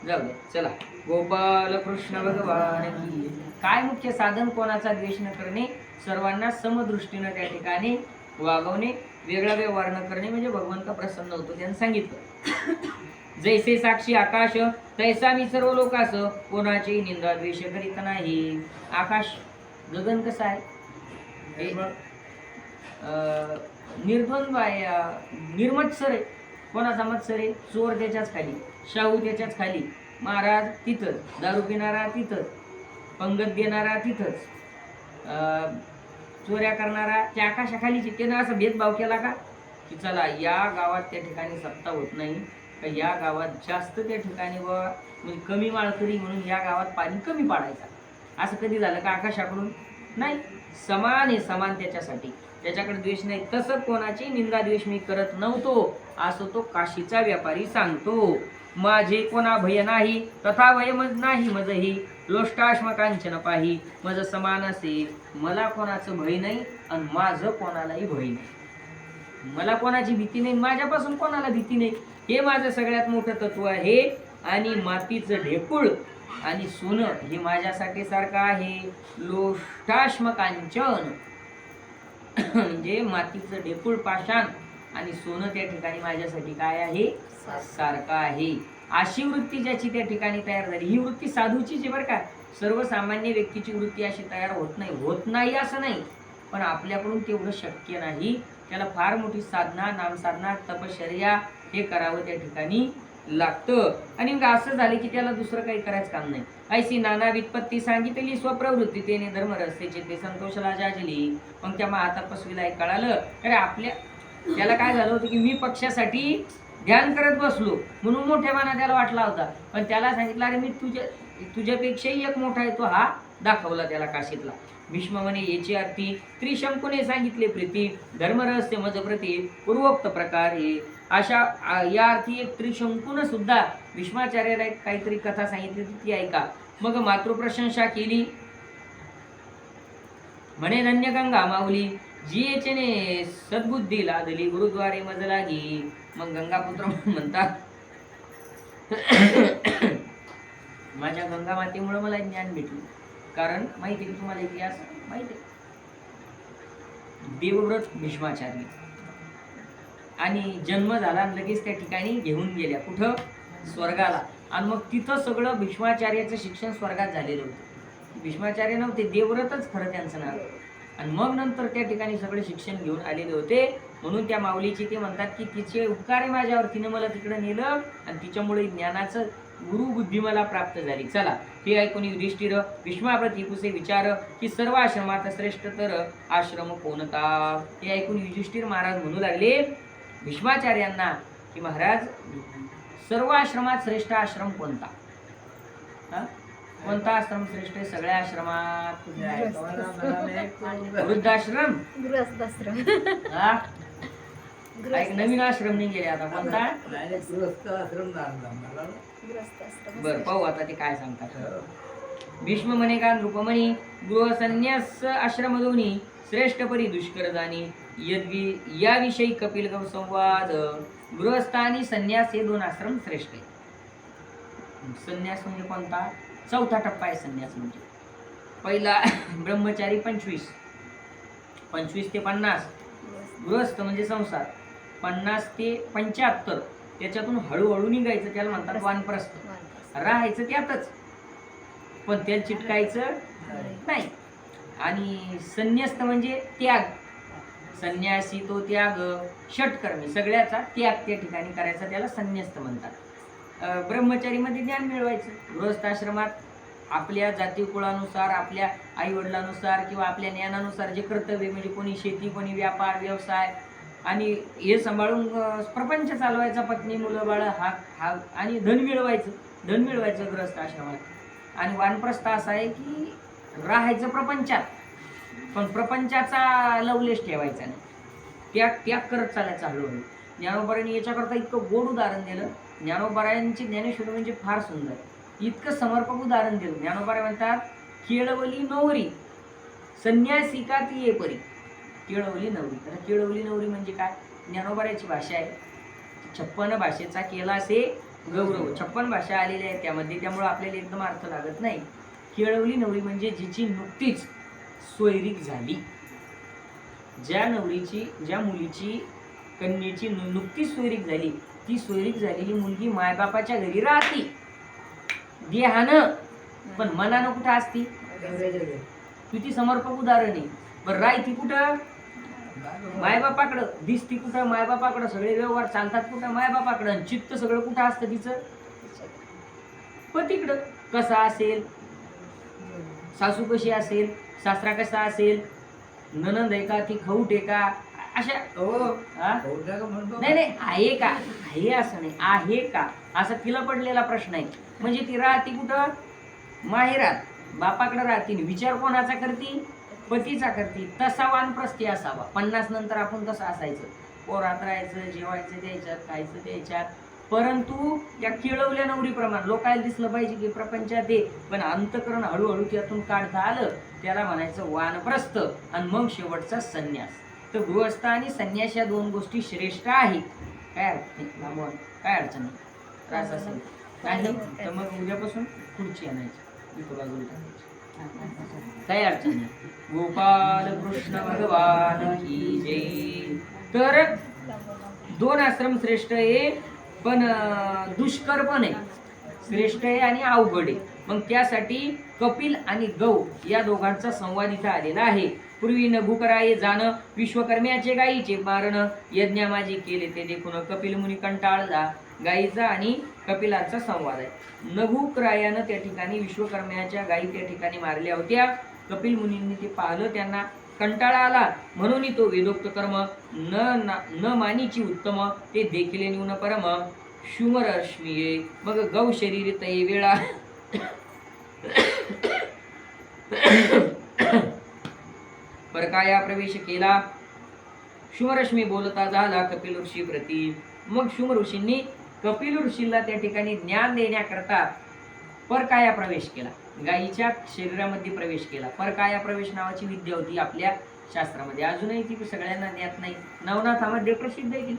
जाऊ दे चला गोपाल कृष्ण भगवान की काय मुख्य साधन कोणाचा द्वेष न करणे सर्वांना समदृष्टीनं त्या ठिकाणी वागवणे वेगळा व्यवहार न करणे म्हणजे भगवंत प्रसन्न होतो त्यांनी सांगितलं जैसे साक्षी आकाश तैसा मी सर्व लोकास कोणाची निंदा द्वेष करीत नाही आकाश गगन कसं आहे निर्द्वंद्व आहे निर्मत्सर आहे कोणाचा मत्सर आहे चोर त्याच्याच खाली शाहू त्याच्याच खाली महाराज तिथंच दारू पिणारा तिथंच पंगत देणारा तिथंच चोऱ्या करणारा त्या आकाशाखालीची त्यानं असा भेदभाव केला का की चला या गावात त्या ठिकाणी सत्ता होत नाही का या गावात जास्त त्या ठिकाणी म्हणजे कमी माळकरी म्हणून या गावात पाणी कमी पाडायचा असं कधी झालं का आकाशाकडून नाही समान आहे समान त्याच्यासाठी त्याच्याकडे द्वेष नाही तसं कोणाची निंदा द्वेष मी करत नव्हतो असं तो काशीचा व्यापारी सांगतो माझे कोणा भय नाही तथा भय मज नाही मजही लोष्टाश्मकांचन पाही मज समान असे मला कोणाचं भय नाही आणि माझं कोणालाही भय नाही मला कोणाची भीती नाही माझ्यापासून कोणाला भीती नाही हे माझं सगळ्यात मोठं तत्व आहे आणि मातीचं ढेकूळ आणि सोनं हे माझ्यासाठी सारखं आहे लोष्टाश्मकांचन म्हणजे मातीचं ढेकूळ पाषाण आणि सोनं त्या ठिकाणी माझ्यासाठी काय आहे सारखं आहे अशी वृत्ती ज्याची त्या ठिकाणी तयार झाली ही वृत्ती साधूचीच आहे बरं का सर्वसामान्य व्यक्तीची वृत्ती अशी तयार होत नाही असं नाही पण आपल्याकडून तेवढं शक्य नाही त्याला फार मोठी साधना नामसाधना तपश्चर्या हे करावं त्या ठिकाणी लागतं आणि मग असं झालं की त्याला दुसरं काही करायचं काम नाही ऐशी नाना वित्पत्ती सांगितली स्वप्रवृत्ती तेने धर्म रस्त्याचे ते संतोषला जाजली मग त्या महातपस्वीला एक कळालं अरे आपल्या त्याला काय झालं होतं की मी पक्षासाठी ध्यान करत बसलो म्हणून मोठेपणा त्याला वाटला होता पण त्याला सांगितलं अरे मी तुझ्यापेक्षाही एक मोठा आहे तो हा दाखवला त्याला काशीतला भीष्म म्हणे याची अर्थी त्रिशंकुने सांगितले प्रीती धर्मरहस्य मज प्रती पूर्वोक्त प्रकारे अशा या अर्थी एक त्रिशंकुन सुद्धा भीष्माचार्याला एक काहीतरी कथा सांगितली ती ऐका मग मातृप्रशंसा केली म्हणे धन्य गंगा माऊली जी याच्याने सद्बुद्धी लादली गुरुद्वारे मज लागी मग गंगापुत्र म्हणतात माझ्या गंगा मातेमुळे मला ज्ञान भेटलं कारण माहिती आहे तुम्हाला इतिहास माहिती आहे देवव्रत भीष्माचार्य, आणि जन्म झाला आणि लगेच त्या ठिकाणी घेऊन गेल्या कुठं, स्वर्गाला. आणि मग तिथं सगळं भीष्माचार्याचं शिक्षण स्वर्गात झालेलं होतं. भीष्माचार्य नव्हते, देवव्रतच खरं त्यांचं नाव. आणि मग नंतर त्या ठिकाणी सगळे शिक्षण घेऊन आलेले होते. म्हणून त्या माऊलीची ते म्हणतात की तिचे उपकार आहे माझ्यावर, तिनं मला तिकडे नेलं आणि तिच्यामुळे ज्ञानाचं गुरु बुद्धी मला प्राप्त झाली. चला हे ऐकून युधिष्ठिर भीष्माप्रती कुसे विचार की सर्व आश्रमात श्रेष्ठ तर आश्रम कोणता. हे ऐकून युधिष्ठिर महाराज म्हणू लागले भीष्माचार्यांना की महाराज सर्व आश्रमात श्रेष्ठ आश्रम कोणता. कोणता आश्रम श्रेष्ठ आहे सगळ्या आश्रमात. वृद्धाश्रम, एक नवीन आश्रम नाही गेले आता. कोणता. बर पाहू आता ते काय सांगतात. भीष्म म्हणे का नृपमणी गृह संन्यास आश्रम दोन्ही श्रेष्ठ परी दुष्कर जाणी यद्वी याविषयी कपिल गौ संवाद. गृहस्थ आणि संन्यास हे दोन आश्रम श्रेष्ठ आहे. संन्यास म्हणजे कोणता, चौथा टप्पा आहे संन्यास म्हणजे. पहिला ब्रह्मचारी 25 ते 50, गृहस्थ म्हणजे संसार 50 ते 75, त्याच्यातून हळूहळू निघायचं त्याला म्हणतात वानप्रस्थ. राहायचं त्यातच पण त्याला चिटकायचं नाही. आणि संन्यस्त म्हणजे त्याग, संन्यासी तो त्याग षटकर्मी सगळ्याचा त्याग त्या ठिकाणी करायचा त्याला संन्यस्त म्हणतात. ब्रह्मचारीमध्ये ज्ञान मिळवायचं. गृहस्थाश्रमात आपल्या जाती कुळानुसार आपल्या आई वडिलांनुसार किंवा आपल्या ज्ञानानुसार जे कर्तव्य म्हणजे कोणी शेती कोणी व्यापार व्यवसाय आणि हे सांभाळून प्रपंच चालवायचा, पत्नी मुलं बाळ हा आणि धन मिळवायचं गृहस्थ आश्रमात. आणि वानप्रस्थ असा आहे की राहायचं प्रपंचात पण प्रपंचाचा लवलेश ठेवायचा नाही, त्याग करत चालायचा हळूहळू. ज्ञानोबारांनी याच्याकरता इतकं गोड उदाहरण दिलं. ज्ञानोबारायांची ज्ञानेश्वरी म्हणजे फार सुंदर, इतकं समर्पक उदाहरण दिलं. ज्ञानोबाराय म्हणतात केळवली नवरी संन्यासिका ती ये परी. केळवली नवरी. आता केळवली नवरी म्हणजे काय, ज्ञानोबाराची भाषा आहे. 56 भाषेचा केला असे गौरव. 56 भाषा आलेल्या आहेत त्यामध्ये, त्यामुळे आपल्याला एकदम अर्थ लागत नाही. केळवली नवरी म्हणजे जिची नुकतीच सोयरीक झाली. ज्या मुलीची कन्येची नुकतीच सोयरीक झाली, ती सोयरीक झालेली मुलगी मायबापाच्या घरी राहती देहानं, पण मनानं कुठं असती. किती समर्पक उदाहरण आहे. बरं राहती कुठं, मायबापाकडं. दिसती कुठं, मायबापाकडं. सगळे व्यवहार चालतात कुठं, मायबापाकडं. चित्त सगळं कुठं असतं तिचं, पतीकडं. कसा असेल, सासू कशी असेल, सासरा कसा असेल, ननंद आहे का, ती खऊट आहे का, अशा. नाही आहे का, आहे असं नाही, आहे का असा तिला पडलेला प्रश्न आहे. म्हणजे ती राहती कुठं, माहेरात बापाकडे राहती. विचार कोणाचा करती, पतीचा करती. तसा वानप्रस्थी असावा. 50 नंतर आपण कसं असायचं, पोरात राहायचं, जेवायचं द्यायच्यात, खायचं द्यायच्यात. परंतु या केळवल्या नवरीप्रमाणे लोकायला दिसलं पाहिजे की प्रपंचात आहे, पण अंतकरण हळूहळू त्यातून काढता आलं, त्याला म्हणायचं वानप्रस्थ. आणि मग शेवटचा संन्यास. तर गृहस्थ आणि संन्यास या दोन गोष्टी श्रेष्ठ आहेत. काय अडचण नाही, त्रास असेल नाही तर मग उद्यापासून पुढची आणायची, काही अडचण नाही. गोपाल कृष्ण भगवान की जय. तर 2 आश्रम श्रेष्ठ आहे, पण दुष्कर पण आहे, श्रेष्ठ आहे आणि अवघड आहे. मग त्यासाठी कपिल आणि गौ या दोघांचा संवाद इथं आलेला आहे. पूर्वी नभू कराये जाणं विश्वकर्म्याचे गायीचे मारण, यज्ञ माझी केले ते देखून कपिल मुनी कंटाळला. गायीचा आणि कपिलाचा संवाद आहे. नभूकरायानं त्या ठिकाणी विश्वकर्म्याच्या गायी त्या ठिकाणी मारल्या होत्या. कपिल मुनींनी ते पाहिलं, त्यांना कंटाळा आला. म्हणून तो वेदोक्त कर्म न मानीची उत्तम, ते देखील न्यून परम शुमरश्मीये. मग गौ शरीर तये वेळा परकाया प्रवेश केला. शुमरश्मी बोलता झाला कपिल ऋषी प्रती. मग शुम ऋषींनी कपिल ऋषीला त्या ठिकाणी ज्ञान देण्याकरता परकाया प्रवेश केला, गायीच्या शरीरामध्ये प्रवेश केला. परकाया प्रवेश नावाची विद्या होती आपल्या शास्त्रामध्ये, अजूनही ती सगळ्यांना ज्ञात नाही. नवनाथामध्ये प्रसिद्ध आहे ती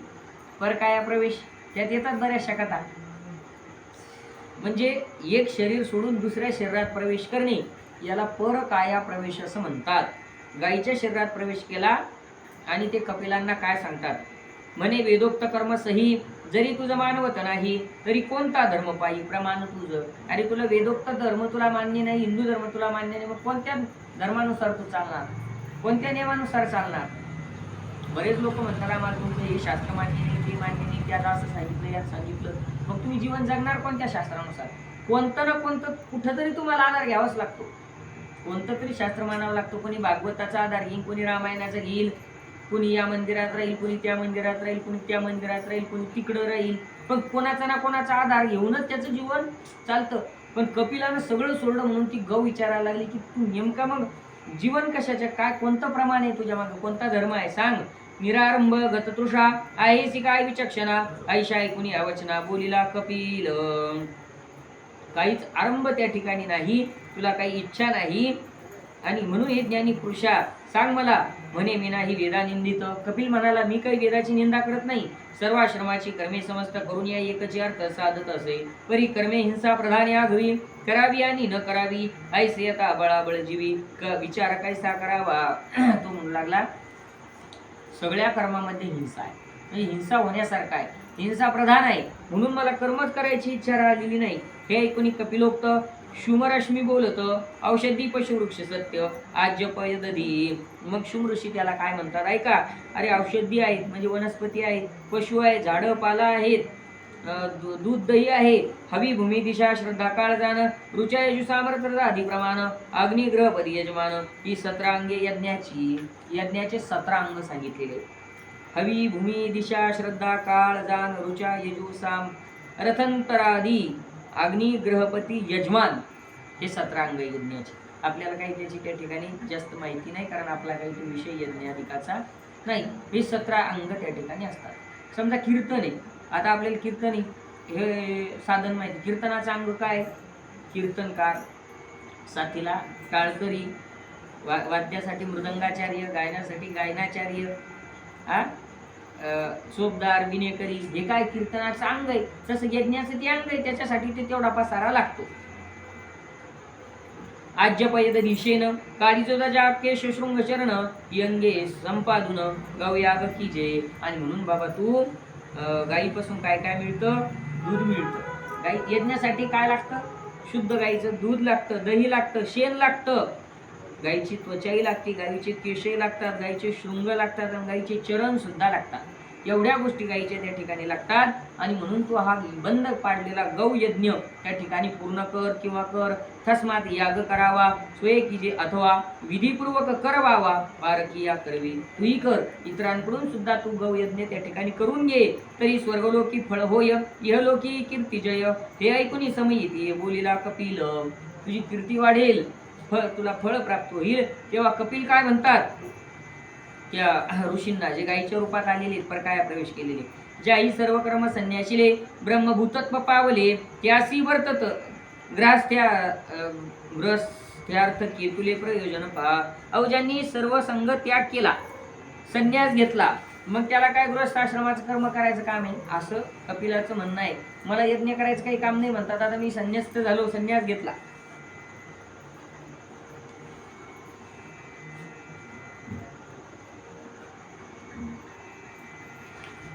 परकाया प्रवेश. त्यात येतात बऱ्याचशा कथा. म्हणजे एक शरीर सोडून दुसऱ्या शरीरात प्रवेश करणे याला परकाया प्रवेश असं म्हणतात. गायीच्या शरीरात प्रवेश केला आणि ते कपिलांना काय सांगतात म्हणे, वेदोक्त कर्म सही जरी तुझं मानवत नाही तरी कोणता धर्म पाही प्रमाण तुझं. अरे तुला वेदोक्त धर्म तुला मान्य नाही, हिंदू धर्म तुला मान्य नाही, मग कोणत्या धर्मानुसार तू चालणार, कोणत्या नियमानुसार चालणार. बरेच लोक म्हणतात आम्हाला तुमचं हे शास्त्र मान्य नाही, ते मान्य नाही, त्यात असं सांगितलं, यात सांगितलं. मग तुम्ही जीवन जगणार कोणत्या शास्त्रानुसार. कोणतं ना कोणतं कुठंतरी तुम्हाला आधार घ्यावाच लागतो, कोणतं तरी शास्त्र मानावं लागतो. कोणी भागवताचा आधार घेईल, कोणी रामायणाचा घेईल, कोणी या मंदिरात राहील, कोणी त्या मंदिरात राहील, कोणी त्या मंदिरात राहील, कोणी तिकडं राहील. पण कोणाचा ना कोणाचा आधार घेऊनच त्याचं जीवन चालतं. पण कपिलानं सगळं सोडलं म्हणून ती गौ विचारायला लागली की तू नेमका मग जीवन कशाच्या, काय कोणतं प्रमाण आहे तुझ्या मागं, कोणता धर्म आहे सांग. निरारंभ गततृषा आहेसी काय विचक्षणा, ऐशा ऐकुनी अवचना बोलिला कपिल. काहीच आरंभ त्या ठिकाणी नाही, तुला काही इच्छा नाही, आणि म्हणून हे ज्ञानी पुरुषा सांग मला. म्हणे मी नाही वेदा निंदित. कपिल म्हणाला मी काही वेदाची निंदा करत नाही, सर्व आश्रमाची कर्मे समस्त करून या एकच अर्थ साधत असे. परी कर्मे हिंसा प्रधान आघवी, करावी आणि न करावी ऐसे आता बळाबळ जीवी, विचार कैसा करावा. तो म्हणू लागला सगळ्या कर्मामध्ये हिंसा आहे, म्हणजे हिंसा होण्यासारखा आहे, हिंसा प्रधान आहे, म्हणून मला कर्मच करायची इच्छा राहिलेली नाही. हे ऐकून कपिलोक्त शुमरश्मी बोलत औषधी पशुवृक्ष सत्य आज्यपयदधी. मग शुम ऋषी त्याला काय म्हणतात ऐका. अरे औषधी आहेत म्हणजे वनस्पती आहेत, पशु आहे, झाडं पाला आहेत, दूध दही आहे, हवी भूमी दिशा श्रद्धा काळ जाण रुचा यजु सामर्थ्य आधी प्रमाण अग्निग्रह पदी यजमान. ही 17 अंगे यज्ञाचे 17 अंग सांगितलेले. हवी भूमी दिशा श्रद्धा काळ जाण रुचा यजु साम रथंतरादी अग्नि ग्रहपती यजमान, हे 17 अंग यज्ञाचे. आपल्याला काही त्याची त्या ठिकाणी जास्त माहिती नाही, कारण आपला काही तो विषय यज्ञाधिकाचा नाही. हे 17 अंग त्या ठिकाणी असतात. समजा कीर्तन आहे, आता आपल्याला कीर्तन हे साधन माहिती. कीर्तनाचं अंग काय, कीर्तनकार, साथीला टाळकरी, वाद्यासाठी मृदंगाचार्य, गायनासाठी गायनाचार्य, चोपदार, विनेकरी, हे काय कीर्तनाचं अंग आहे. तसं यज्ञाचं ते अंग आहे, त्याच्यासाठी ते तेवढा पसारा लागतो. आज्यपयद दिशेन काळीजोदाच्या केश शृंग चरण यंगे संपादून गवयाग कीजे. आणि म्हणून बाबा तू गाईपासून काय काय मिळतं, दूध मिळतं. गाई यज्ञासाठी काय लागतं, शुद्ध गाईचं दूध लागतं, दही लागतं, शेण लागतं, गाईची त्वचाही लागते, गाईचे केशही लागतात, गाईचे शृंग लागतात, आणि गाईचे चरण सुद्धा लागतात. एवढ्या गोष्टी गाईच्या त्या ठिकाणी लागतात. आणि म्हणून तू हा बंद पाडलेला गौ यज्ञ त्या ठिकाणी पूर्ण कर किंवा कर. तस्मात याग करावा स्वये कीजे अथवा विधीपूर्वक करवावा पारकिया करवी. तूही कर, इतरांकडून सुद्धा तू गौ यज्ञ त्या ठिकाणी करून घे, तरी स्वर्गलोकी फळ होय इहलोकी कीर्ती जय. हे ऐकून समयेती बोलिला कपिल. तुझी कीर्ती वाढेल, तुला फळ प्राप्त होईल. तेव्हा कपिल काय म्हणतात त्या ऋषींना, जे गायीच्या रूपात आलेले, परकाया प्रवेश केलेले, ज्याही सर्व कर्म संन्याशिले ब्रह्मभूतत्व पावले त्यासी वर्तत ग्रस्थ्यार्थ केतुले प्रयोजन पहा. अहो ज्यांनी सर्व संग त्याग केला, संन्यास घेतला, मग त्याला काय गृहस्थाश्रमाचं कर्म करायचं काम आहे, असं कपिलाचं म्हणणं आहे. मला यज्ञ करायचं काही काम नाही म्हणतात. आता मी संन्यास्त झालो, संन्यास घेतला,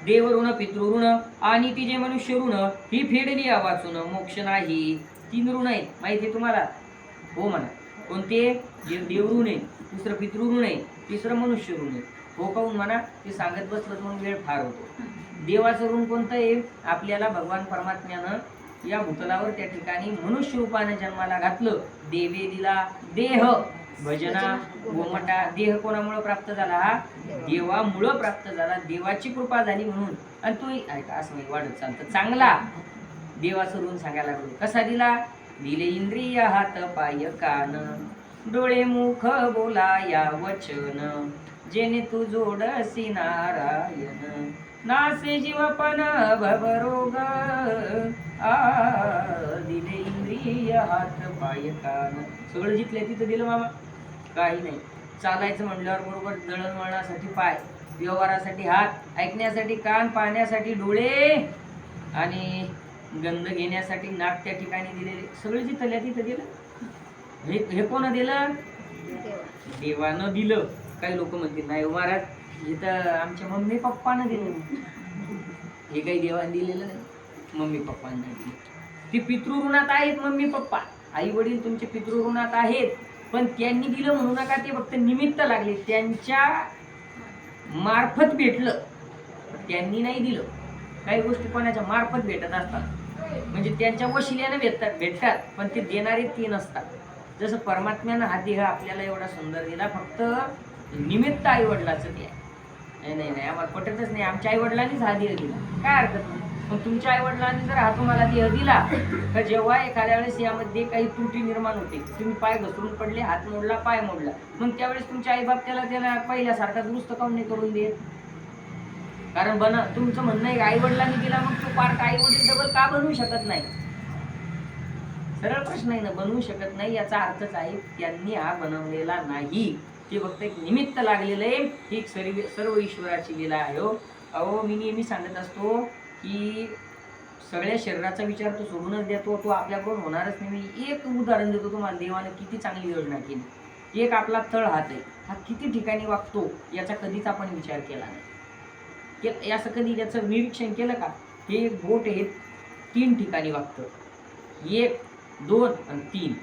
देव ऋण पितृ ऋण आणि ती जे मनुष्य ऋण ही फेडली वाचून मोक्ष नाही. 3 ऋण आहेत माहिती आहे तुम्हाला, हो म्हणा. कोणते, जे देव ऋण आहे, दुसरं पितृ ऋण आहे, तिसरं मनुष्य ऋण आहे. हो काहून म्हणा, ते सांगत बसलं म्हणून वेळ फार होतो. देवाचं ऋण कोणतं आहे, आपल्याला भगवान परमात्म्यानं या भूतलावर त्या ठिकाणी मनुष्य रूपाने जन्माला घातलं, देवे दिला देह भजना गोमटा. देह कोणामुळे प्राप्त झाला, हा देवामुळं प्राप्त झाला, देवाची कृपा झाली म्हणून. आणि तू ऐका असं नाही वाढत चालतं. चांगला देवाचं ऋण सांगायला लागलो. कसा दिला, दिले इंद्रिय हात पाय कान डोळे मुख बोला या वचन, जेने तू जोडसी नारायण नासे जीवपण भवरोग. दिले इंद्रिय हात पाय कान, सगळं जिथल्या तिथं दिलं मामा, काही नाही. चालायचं म्हणल्यावर बरोबर दळणवळणासाठी पाय, व्यवहारासाठी हात, ऐकण्यासाठी कान, पाहण्यासाठी डोळे, आणि गंध घेण्यासाठी नाक त्या ठिकाणी दिलेले. सगळं जिथल्या तिथं दिलं. हे कोण दिलं, देवानं दिलं. काही लोक म्हणतील नाही महाराज हे तर आमच्या मम्मी पप्पानं दिलं, हे काही देवाने दिलेलं नाही, मम्मी पप्पांना. ती पितृऋणात आहेत मम्मी पप्पा, आई वडील तुमचे पितृऋणात आहेत, पण त्यांनी दिलं म्हणू नका, ते फक्त निमित्त लागले, त्यांच्या मार्फत भेटलं, त्यांनी नाही दिलं. काही गोष्टी कोणाच्या मार्फत भेटत असतात, म्हणजे त्यांच्या वशिल्याने भेटतात, पण ते देणारे ते नसतात. जसं परमात्म्यानं हा देह आपल्याला एवढा सुंदर दिला, फक्त निमित्त आई वडिलाचं ते आहे. नाही नाही, आम्हाला पटतच नाही, आमच्या आई वडिलांनीच हा देह दिला, काय हरकत नाही. पण तुमच्या आई वडिलांनी जर हा तुम्हाला देह दिला, तर जेव्हा एखाद्या वेळेस यामध्ये काही त्रुटी निर्माण होते, तुम्ही पाय घसरून पडले, हात मोडला, पाय मोडला, मग त्यावेळेस तुमचे आई बाप त्याला पहिल्यासारखा दुरुस्त काऊन नाही करून देत? कारण तुमचं म्हणणं आहे आई वडिलांनी दिला, मग तो पार्ट आई वडील डबल का बनवू शकत नाही? सरळ प्रश्न आहे ना, बनवू शकत नाही. याचा अर्थच आहे त्यांनी हा बनवलेला नाही, ते फक्त एक निमित्त लागलेलं आहे. ही सर्व ईश्वराची लीला आहे. अहो मी नेहमी सांगत असतो की सगळ्या शरीराचा विचार तो सोडूनच देतो, तो आपल्याकडून होणारच नाही. मी एक उदाहरण देतो तुम्हाला, देवाने किती चांगली योजना केली. एक आपला तळ हात आहे, हा किती ठिकाणी वागतो याचा कधीच आपण विचार केला नाही. असं कधी याचं निरीक्षण केलं का? हे बोट हे 3 ठिकाणी वागतं, 1, 2 आणि 3.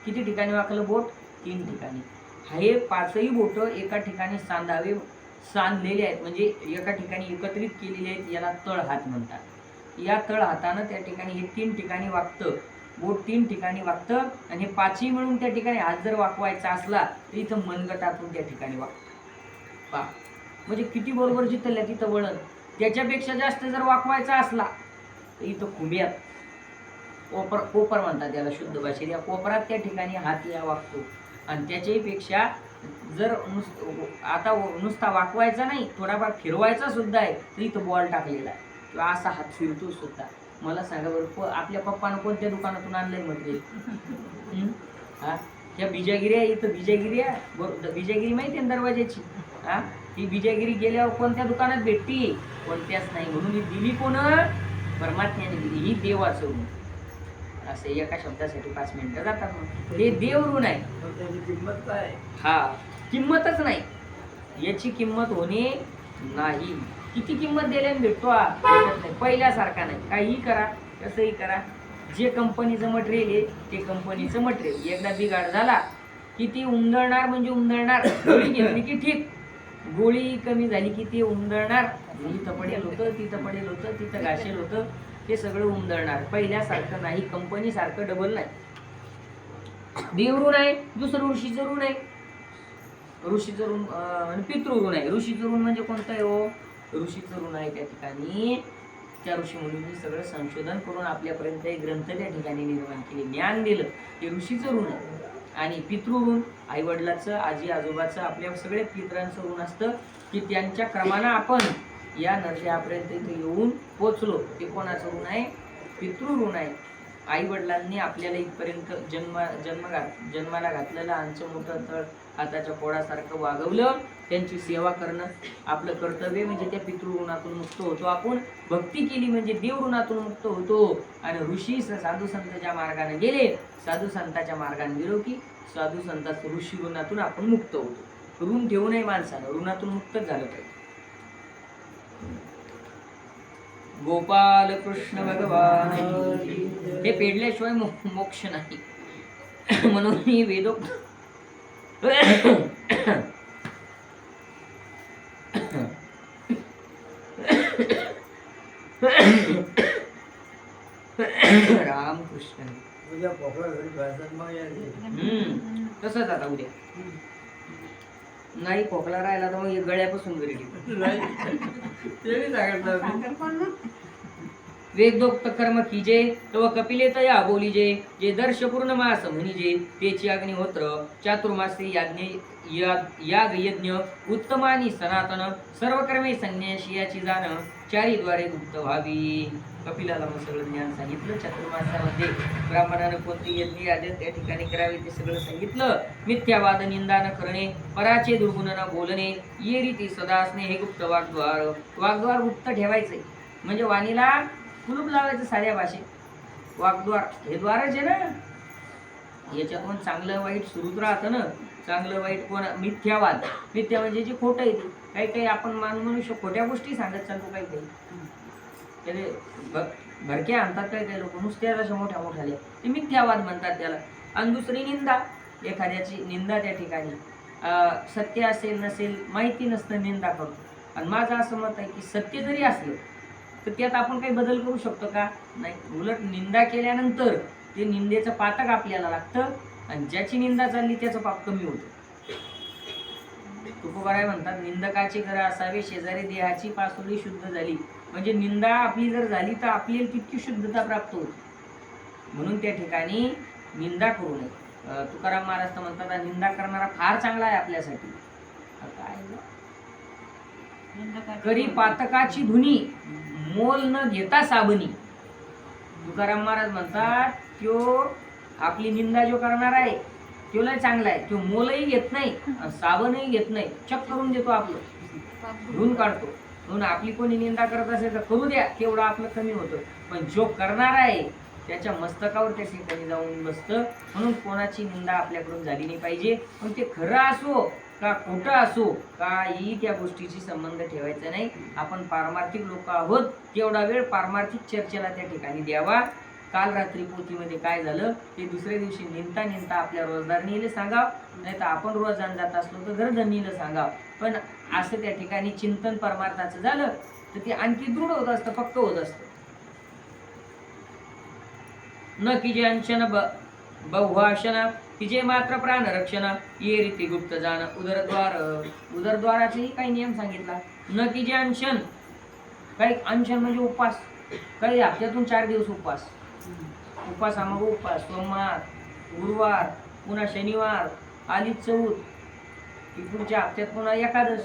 किती ठिकाणी वाकलं बोट? 3 ठिकाणी. हे 5ही बोट एका ठिकाणी सांधलेले आहेत, म्हणजे एका ठिकाणी एकत्रित केलेले आहेत, याला तळ हात म्हणतात. या तळ हातानं त्या ठिकाणी हे 3 ठिकाणी वागतं, बोट 3 ठिकाणी वागतं, आणि हे 5ही मिळून त्या ठिकाणी हात जर वाकवायचा असला तर इथं मनगटातून त्या ठिकाणी वागतं. पहा म्हणजे किती बरोबर जिथल्या तिथं वळण. त्याच्यापेक्षा जास्त जर वाकवायचा असला तर इथं खुंब्यात, कोपर म्हणतात त्याला शुद्ध भाषेत, या कोपरात त्या ठिकाणी हात या वागतो. आणि त्याच्याही पेक्षा जर आता नुसता वाकवायचा नाही, थोडाफार फिरवायचा सुद्धा आहे, तर इथं बॉल टाकलेला आहे किंवा असा हात फिरतो सुद्धा. मला सांगा बरं, आपल्या पप्पानं कोणत्या दुकानातून आणलंय मटेरियल? हा, ह्या बिजागिरी आहे, इथं बिजागिरी आहे, बरोबर बिजागिरी माहिती आहे दरवाजाची. हा, ही बिजागिरी गेल्यावर कोणत्या दुकानात भेटती? कोणत्याच नाही. म्हणून ही दिली कोण? परमात्म्याने दिली. ही देवाचं ऋण. असं एका शब्दासाठी 5 मिनिटं जातात. मग हे देव ऋण आहे. किंमत काय? हा, किंमतच नाही, याची किंमत होणे नाही. किती किंमत दिल्याने भेटतो नाही, पहिल्यासारखा नाही. काहीही करा, कसंही करा, जे कंपनीचं मटेरियल आहे ते कंपनीचं मटेरियल. एकदा बिघाड झाला की ती उंदळणार, म्हणजे उंदळणार. गोळी घेतली की ठीक, गोळी कमी झाली की ती उंदळणार. इथं पडेल होतं, तिथं पडेल होतं, तिथं घासेल होतं, ते सगळं उंदळणार. पहिल्यासारखं नाही, कंपनीसारखं डबल नाही. देव ऋण आहे, दुसरं ऋषीचं ऋण आहे. ऋषीचं ऋण आणि पितृ ऋण आहे. ऋषीचं ऋण म्हणजे कोणतं आहे हो? ऋषीचं ऋण आहे त्या ठिकाणी त्या ऋषी मुनींनी सगळं संशोधन करून आपल्यापर्यंत एक ग्रंथ त्या ठिकाणी निर्माण केले, ज्ञान दिलं, ते ऋषीचं ऋण आहे. आणि पितृ ऋण आई वडिलाचं, आजी आजोबाचं, आपल्या सगळ्या पितरांचं ऋण असतं की त्यांच्या क्रमानं आपण या नरदेहापर्यंत इथे येऊन पोचलो. ते कोणाचं ऋण आहे? पितृ ऋण आहे. आई वडिलांनी आपल्याला इथपर्यंत जन्माला घातलेलं, आमचं मोठं तळ हाताच्या पोळासारखं वागवलं, त्यांची सेवा करणं आपलं कर्तव्य, म्हणजे त्या पितृ ऋणातून मुक्त होतो आपण. भक्ती केली म्हणजे देव ऋणातून मुक्त होतो. आणि ऋषी साधू संत ज्या मार्गाने गेले, साधू संतांच्या मार्गाने गेलो की साधू संतांचं ऋषी ऋणातून आपण मुक्त होतो. ऋण ठेवू नये माणसानं, ऋणातून मुक्तच झालं पाहिजे. गोपाल कृष्ण भगवान. हे पेडल्याशिवाय मोक्ष नाही. म्हणून मी वेदोक्त रामकृष्ण. उद्या पोकळा घरी जायचं मग यायचं. तसंच आता उद्या नाही खोकला राहिला तर मग गळ्यापासून घरी वेदोक्त कर्म कीजे तव कपिले तया बोलीजे, जे दर्श पूर्ण मास म्हणीजे, तेची अग्निहोत्र चातुर्मासी याग यज्ञ उत्तमानी सनातन, सर्व कर्मे संन्याशी याची जाण, चारीद्वारे गुप्त व्हावी. कपिलाला मग सगळं ज्ञान सांगितलं. चातुर्मासामध्ये ब्राह्मणानं कोणते यज्ञ आले त्या ठिकाणी करावे ते सगळं सांगितलं. मिथ्यावाद निंदा न करणे, पराचे दुर्गुण न बोलणे, ये रीती सदा असणे, हे गुप्त वाग्द्वार गुप्त ठेवायचे. म्हणजे वाणीला कुलूप लावायचं साध्या भाषेत. वाग्द्वार हे द्वारच आहे ना, याच्यातून चांगलं वाईट सुरूच राहतं ना. चांगलं वाईट कोण मिथ्यावाद. मिथ्या म्हणजे जे खोटं आहे ते. काही काही आपण मनुष्य खोट्या गोष्टी सांगत चालतो काही काही. त्याले भरके आणतात काही काही लोक नुसत्या अशा मोठ्या मोठ्याले ते मिथ्यावाद म्हणतात त्याला. आणि दुसरी निंदा. एखाद्याची निंदा त्या ठिकाणी सत्य असेल नसेल माहिती नसतं निंदा करतो. आणि माझं असं मत आहे की सत्य जरी असलं तर त्यात आपण काही बदल करू शकतो का? नाही. उलट निंदा केल्यानंतर ते निंदेचं पातक आपल्याला लागतं आणि ज्याची निंदा चालली त्याचं पाप कमी होतं. तुकोबाराय म्हणतात निंदकाची घर असावे शेजारी देहाची पासोळी शुद्ध झाली. म्हणजे निंदा आपली जर झाली तर आपल्याला तितकी शुद्धता प्राप्त होते. म्हणून त्या ठिकाणी निंदा करू नये. तुकाराम महाराज तर म्हणतात निंदा करणारा फार चांगला आहे आपल्यासाठी. काय करी पातकाची धुनी मोल न घेता साबणी. तुकाराम महाराज म्हणतात त्यो आपली निंदा जो करणार आहे तो लय चांगला आहे. तो मोलही घेत नाही साबणही घेत नाही. चक करून देतो आपलं धुवून काढतो. म्हणून आपली कोणी निंदा करत असेल तर करू द्या तेवढं आपलं कमी होतं. पण जो करणार आहे त्याच्या मस्तकावर त्या ठिकाणी जाऊन बसतं. म्हणून कोणाची निंदा आपल्याकडून झाली नाही पाहिजे. पण ते खरं असो का खोटं असो काही त्या गोष्टीशी संबंध ठेवायचा नाही. आपण पारमार्थिक लोक आहोत तेवढा वेळ पारमार्थिक चर्चेला त्या ठिकाणी द्यावा. काल रात्री पोथीमध्ये काय झालं ते दुसऱ्या दिवशी निंता निंता आपल्या रोजदारणीला सांगाव. नाही तर आपण रोज जात असलो तर घरधरणीला सांगाव. पण असं त्या ठिकाणी चिंतन परमार्थाचं झालं तर ते आणखी दृढ होत असतं पक्क होत असतं. न की जे अंशन बहुभाषण की जे मात्र प्राण रक्षण ये रीती गुप्त जाण उदरद्वार. उदरद्वाराचेही काही नियम सांगितला. न की जे अंशन काही अंशन म्हणजे उपवास. काही हप्त्यातून 4 दिवस उपवास. उपासामग उपवास सोमवार गुरुवार पुन्हा शनिवार आली चौथ. पुढच्या हप्त्यात पुन्हा एकादश.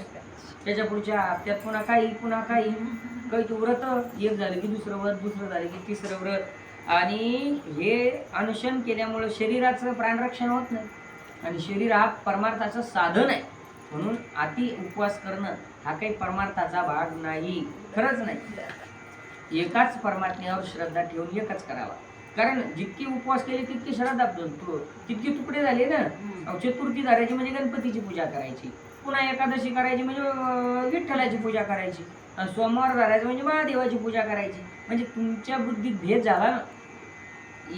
त्याच्या पुढच्या हप्त्यात पुन्हा काही तू व्रत. एक झालं की दुसरं व्रत दुसरं झालं की तिसरं व्रत. आणि हे अनुष्ठान केल्यामुळे शरीराचं प्राणरक्षण होत नाही. आणि शरीर हा परमार्थाचं साधन आहे. म्हणून अति उपवास करणं हा काही परमार्थाचा भाग नाही. खरंच नाही. एकाच परमात्म्यावर श्रद्धा ठेवून एकच करावा. कारण जितकी उपवास केले तितकी श्रद्धा तितकी तुकडे झाले ना. चतुर्थी धरायची म्हणजे गणपतीची पूजा करायची. पुन्हा एकादशी करायची म्हणजे विठ्ठलाची पूजा करायची. आणि सोमवार धरायचं म्हणजे महादेवाची पूजा करायची. म्हणजे तुमच्या बुद्धीत भेद झाला ना.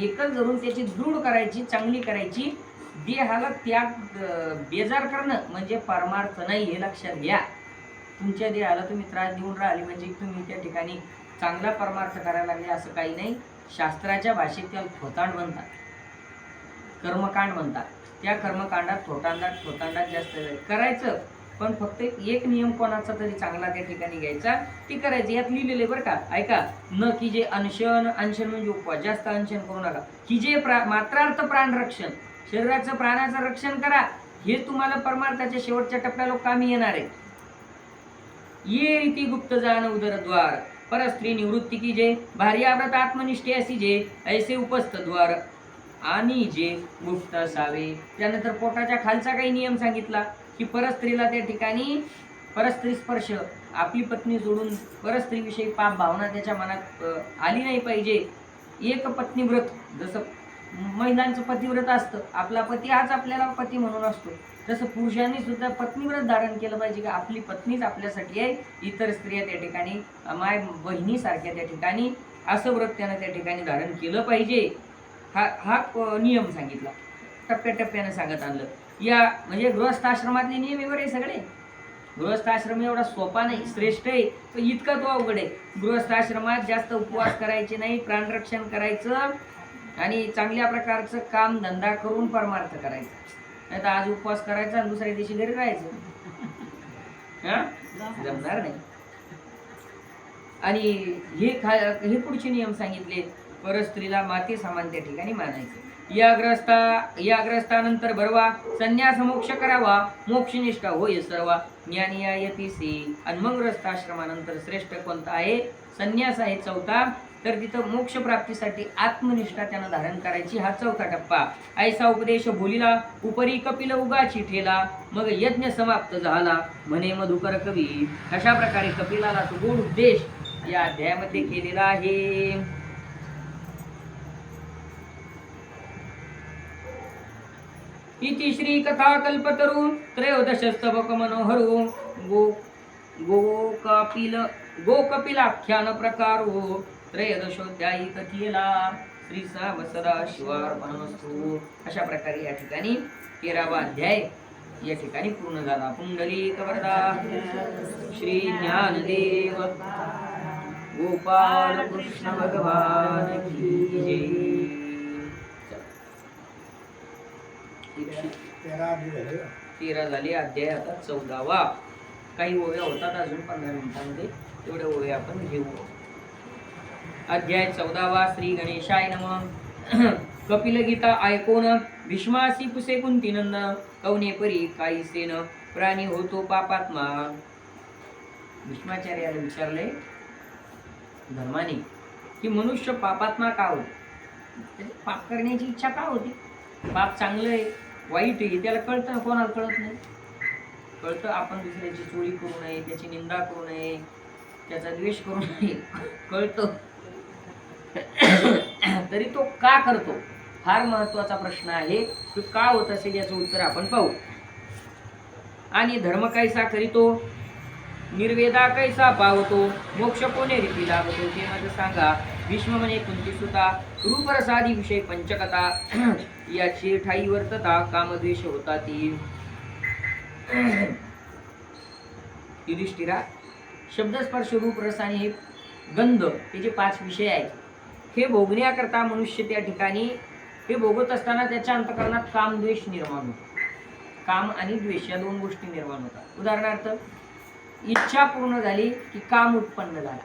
एकच धरून त्याची दृढ करायची चांगली करायची. देहाला त्याग बेजार करणं म्हणजे परमार्थ नाही हे लक्षात घ्या. तुमच्या देहाला तुम्ही त्रास देऊन राहिले म्हणजे तुम्ही त्या ठिकाणी चांगला परमार्थ करायला लागले असं काही नाही. शास्त्राच्या भाषेत त्याला थोतांड म्हणतात. कर्मकांड म्हणतात. त्या कर्मकांडात थोतांडात जास्त करायचं. पण फक्त एक नियम कोणाचा तरी चांगला त्या ठिकाणी घ्यायचा ते करायचं. यात लिहिलेले बरं का ऐका. न की जे अंशन म्हणजे उपवास जास्त अंशन करू नका. की जे मात्रार्थ प्राण रक्षण शरीराचं प्राणाचं रक्षण करा. हे तुम्हाला परमार्थाच्या शेवटच्या टप्प्याला कामी येणार आहे. ये रीती गुप्त जाण उदरद्वार परस्त्री निवृत्ती की जे भार्याव्रत आत्मनिष्ठे असी जे ऐसे उपस्थ द्वार आणि जे गुप्त असावे. त्यानंतर पोटाच्या खालचा काही नियम सांगितला की परस्त्रीला त्या ठिकाणी परस्त्री स्पर्श आपली पत्नी सोडून परस्त्रीविषयी पाप भावना त्याच्या मनात आली नाही पाहिजे. एक पत्नी व्रत जसं महिलांचं पतिव्रत असतं. आपला पती हाच आपल्याला पती म्हणून असतो. तसं पुरुषांनी सुद्धा पत्नीव्रत धारण केलं पाहिजे की आपली पत्नीच आपल्यासाठी आहे. इतर स्त्रिया त्या ठिकाणी माय बहिणीसारख्या त्या ठिकाणी असं व्रत त्यानं त्या ठिकाणी धारण केलं पाहिजे. हा नियम सांगितला. टप्प्याटप्प्यानं सांगत आणलं. या म्हणजे गृहस्थाश्रमातले नियम वगैरे सगळे. गृहस्थाश्रम एवढा सोपा नाही श्रेष्ठ आहे पण इतका तो अवघड आहे. गृहस्थाश्रमात जास्त उपवास करायचे नाही. प्राणरक्षण करायचं आणि चांगल्या प्रकारचं काम धंदा करून परमार्थ करायचा. नाही तर आज उपवास करायचा आणि दुसऱ्या दिवशी घरी राहायचं. जमणार नाही. आणि हे पुढचे नियम सांगितले. परस्त्रीला माते समान त्या ठिकाणी मानायचं. या ग्रस्तानंतर बरवा संन्यास मोक्ष करावा मोक्षनिष्ठा होय सर्वा ज्ञानी यतीसी. आणि मग ग्रस्ताश्रमानंतर श्रेष्ठ कोणता आहे? संन्यास आहे चौथा. तर तिथं मोक्ष प्राप्तीसाठी आत्मनिष्ठा त्यानं धारण करायची. हा चौथा टप्पा. ऐसा उपदेश बोलिला उपरी कपिल उगाची ठेला मग यज्ञ समाप्त झाला म्हणे मधुकर कवी. अशा प्रकारे कपिलाला तो गोड उपदेश या अध्यायामध्ये केलेला आहे. इति श्री कथा कल्पतरू त्रयोदशस्तवक मनोहरो गोकपिलाख्यान प्रकारो त्रयोदशोध्यायी कथेला श्री सदाशिवार्पणमस्तु. अशा प्रकारे या ठिकाणी 13वा अध्याय या ठिकाणी पूर्ण झाला. पुंडलिक वरदा श्री ज्ञानदेव गोपाल कृष्ण भगवान की जय. 13 झाले. अध्याय आता 14वा. काही ओव्या होतात अजून 15 मिनिटांमध्ये, तेवढ्या ओव्या आपण घेऊ. अध्याय 14वा. श्री गणेशाय नमः. कपिल गीता ऐकून भीष्मासी पुसे कुंतीनंद कवने परी काहीसेन प्राणी होतो पापात्मा. भीष्माचार्याला विचारले धर्माने की मनुष्य पापात्मा का होतो, पाप करण्याची इच्छा का होती. पाप चांगलं आहे वाईट आहे त्याला कळतं, कोणाला कळत नाही. कळतं आपण दुसऱ्याची चोरी करू नये, त्याची निंदा करू नये, त्याचा द्वेष करू नये, कळतं. तरी तो का करतो फार महत्वाचा प्रश्न आहे. तो का होत असेल याचं उत्तर आपण पाहू. आणि धर्म कैसा करीतो, निर्वेदा कैसा पावतो, मोक्ष कोणे रीती लाभतो ते माझं सांगा. भीष्म म्हणे कुंतीसुता रूपरसादी विषय पंचकथा याची ठाई वर्तता कामद्वेष होता ती. युधिष्ठिरा शब्दस्पर्श रूप रस आणि हे गंध हे जे 5 विषय आहेत हे भोगण्याकरता मनुष्य त्या ठिकाणी हे भोगत असताना त्याच्या अंतःकरणात काम द्वेष निर्माण होतो. काम आणि द्वेष या 2 गोष्टी निर्माण होतात. उदाहरणार्थ इच्छा पूर्ण झाली की काम उत्पन्न झालं,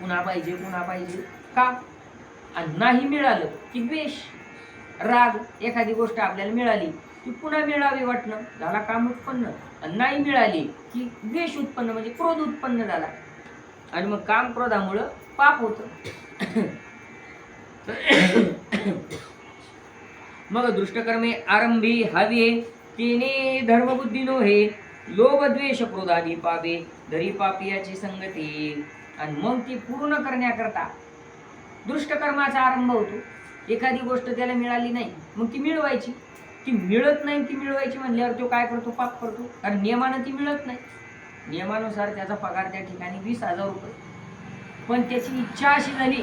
पुन्हा पाहिजे पुन्हा पाहिजे का. आणि नाही मिळालं की द्वेष राग. एखादी गोष्ट आपल्याला मिळाली की पुन्हा मिळावी वाटणं, झाला काम उत्पन्न. आणि नाही मिळाली की द्वेष उत्पन्न म्हणजे क्रोध उत्पन्न झाला. आणि मग काम क्रोधामुळं पाप होतं. मग दुष्टकर्मे आरंभी हवे तिने धर्मबुद्धी नो हे लोभ द्वेष क्रोधादी पापे धरी पापियाची संगती. आणि मग ती पूर्ण करण्याकरता दुष्टकर्माचा आरंभ होतो. एखादी गोष्ट त्याला मिळाली नाही मग ती मिळवायची, ती मिळत नाही ती मिळवायची म्हणल्यावर तो काय करतो, पाप करतो. कारण नियमानं ती मिळत नाही. नियमानुसार त्याचा पगार त्या ठिकाणी 20,000 रुपये, पण त्याची इच्छा अशी झाली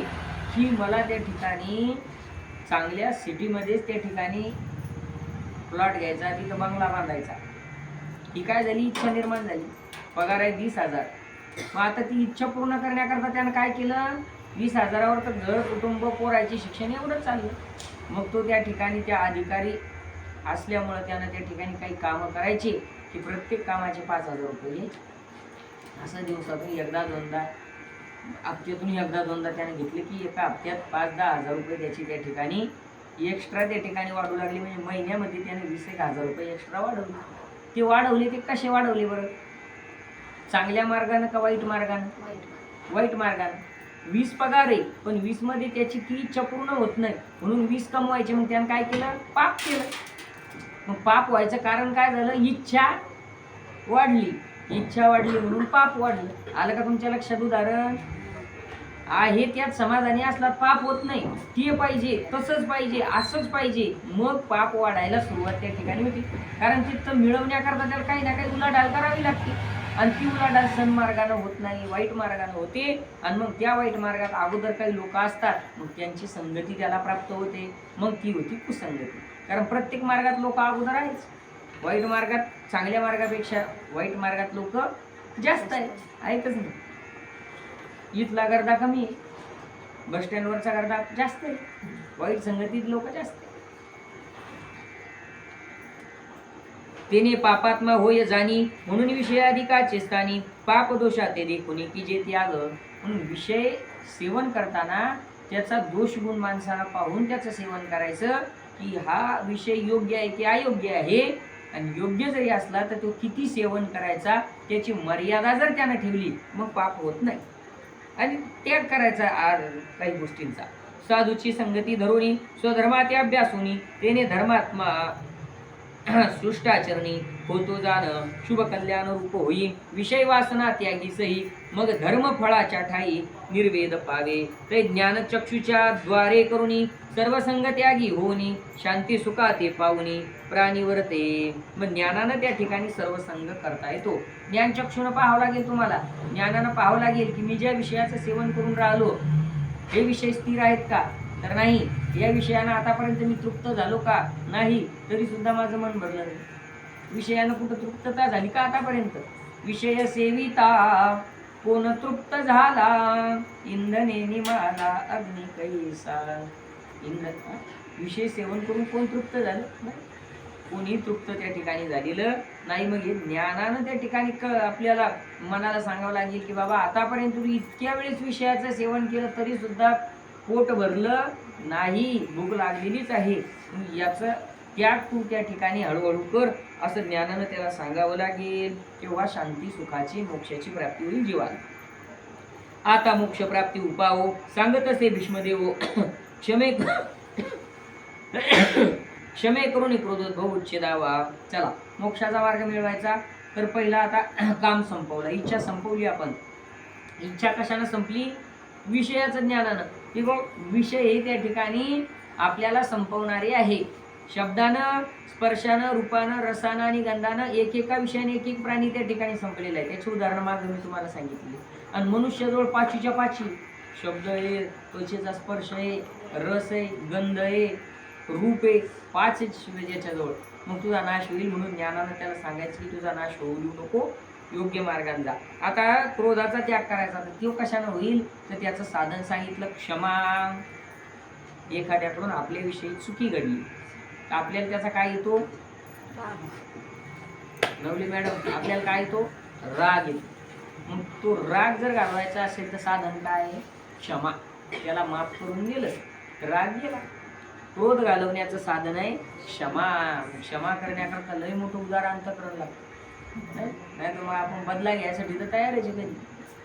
की मला त्या ठिकाणी चांगल्या सिटीमध्येच त्या ठिकाणी प्लॉट घ्यायचा, तिथं बंगला बांधायचा. ही काय झाली, इच्छा निर्माण झाली. पगार आहे 20,000. मग आता ती इच्छा पूर्ण करण्याकरता त्यानं काय केलं, 20,000वर तर घर कुटुंब पोरायचे शिक्षण एवढंच चाललं. मग तो त्या ठिकाणी त्या अधिकारी असल्यामुळं त्यानं त्या ठिकाणी काही कामं करायची की प्रत्येक कामाचे 5,000 रुपये घ्यायचे. असं दिवसातून एकदा दोनदा, हप्त्यातून एकदा दोनदा त्याने घेतले की एका हप्त्यात 5-10 हजार रुपये त्याची त्या ठिकाणी एक्स्ट्रा त्या ठिकाणी वाढू लागली. म्हणजे महिन्यामध्ये त्याने 20,000 रुपये एक्स्ट्रा वाढवले. ते वाढवले ते कसे वाढवले बरं, चांगल्या मार्गानं का वाईट मार्गानं. वाईट मार्गानं. 20 पगार आहे पण 20 मध्ये त्याची ती इच्छा पूर्ण होत नाही म्हणून 20 कमवायचे. मग त्यानं काय केलं, पाप केलं. मग पाप व्हायचं कारण काय झालं, इच्छा वाढली. इच्छा वाढली म्हणून पाप वाढलं. आलं का तुमच्या लक्षात उदाहरण आहे. त्यात समाधानी असला पाप होत नाही, ते पाहिजे तसंच पाहिजे असंच पाहिजे, मग पाप वाढायला सुरुवात त्या ठिकाणी होती. कारण तिथं मिळवण्याकरता त्याला काही ना काही उलाढाल करावी लागते. आणि ती उलाढाल सन्मार्गानं होत नाही, वाईट मार्गानं होते. आणि मग त्या वाईट मार्गात अगोदर काही लोक असतात, मग त्यांची संगती त्याला प्राप्त होते. मग ती होती कुसंगती. कारण प्रत्येक मार्गात लोक अगोदर आहेच. वाईट मार्गात चांगल्या मार्गापेक्षा वाईट मार्गात लोक जास्त आहेतच नाही. इथला गर्दा कमी आहे, बस स्टँडवरचा गर्दा जास्त आहे, वाईट संगतीत लोक जास्त आहे. तेने पापात्मा होय जाणी म्हणून विषयाधिकाचे स्थानी पाप दोषा ते देखुनी की जे त्याग. म्हणून विषय सेवन करताना त्याचा दोष गुण माणसाला पाहून त्याचं सेवन करायचं की हा विषय योग्य आहे की अयोग्य आहे. आणि योग्य जरी असला तर तो किती सेवन करायचा त्याची मर्यादा जर त्यानं ठेवली मग पाप होत नाही. आणि त्याग करायचा काही गोष्टींचा. साधूची संगती धरुनी स्वधर्मात अभ्यासुनी तेने धर्मात्मा सृष्टाचरणी होतो जाण शुभ कल्याण रूप होई विषय वासना त्यागी सही मग धर्म फळाच्या ठाई निर्वेद पावे ते ज्ञान चक्षुच्या द्वारे करुणी सर्व संग त्यागी होनी शांती सुखा ते पावनी प्राणीवरते. मग ज्ञानानं त्या ठिकाणी सर्व संग करता येतो. ज्ञान चक्षुनं पाहावं लागेल तुम्हाला. ज्ञानानं पाहावं लागेल की मी ज्या विषयाचं सेवन करून राहिलो हे विषय स्थिर आहेत का, तर नाही. या विषयानं आतापर्यंत मी तृप्त झालो का, नाही. तरी सुद्धा माझं मन भरलं नाही. विषयानं कुठं तृप्तता झाली का आतापर्यंत. विषय सेविता कोण तृप्त झाला इंधने निमाला अग्नी कैसा. इंधन विषय सेवन करून कोण तृप्त झालं नाही. कोणी तृप्त त्या ठिकाणी झालेलं नाही. मग हे ज्ञानानं त्या ठिकाणी आपल्याला मनाला सांगावं लागेल की बाबा आतापर्यंत तू इतक्या वेळेस विषयाचं सेवन केलं तरी सुद्धा पोट भरलं नाही, भूक लागलेलीच आहे. याचं त्याग तू त्या ठिकाणी हळूहळू कर असं ज्ञानानं त्याला सांगावं लागेल. तेव्हा शांती सुखाची मोक्षाची प्राप्ती होईल जीवाला. आता मोक्ष प्राप्ती उपावो सांगत असे भीष्मदेव क्षमे करून क्रोधोद्भव उच्छेदावा. चला मोक्षाचा मार्ग मिळवायचा तर पहिला आता काम संपवलं, इच्छा संपवली आपण. इच्छा कशानं संपली, विषयाचं ज्ञानानं. की बघ विषय हे त्या ठिकाणी आपल्याला संपवणारे आहे. शब्दानं स्पर्शानं रूपानं रसानं आणि गंधानं एकेका विषयाने एक एक प्राणी त्या ठिकाणी संपलेला आहे. त्याची उदाहरणं मागे मी तुम्हाला सांगितली. आणि मनुष्याजवळ पाचीच्या पाची शब्द आहे, त्वचेचा स्पर्श आहे, रस आहे, गंध आहे, रूप आहे, पाच याच्याजवळ. मग तुझा नाश होईल म्हणून ज्ञानानं त्याला सांगायचं की तुझा नाश होऊ देऊ नको, योग्य मार्गाने जा. आता क्रोधाचा त्याग करायचा तर तो कशानं होईल, तर त्याचं साधन सांगितलं क्षमा. एखाद्याकडून आपल्याविषयी चुकी घडली आपल्याला त्याचा काय येतो, नवली मॅडम, आपल्याला काय येतो, राग येतो. मग तो राग जर घालवायचा असेल तर साधन काय आहे, क्षमा. त्याला माफ करून दिलं, राग गेला. क्रोध घालवण्याचं साधन आहे क्षमा. क्षमा करण्याकरता लय मोठं उदार अंतःकरण लागतं. नाही तर मग आपण बदला घ्यायसाठी तर तयार आहे कधी.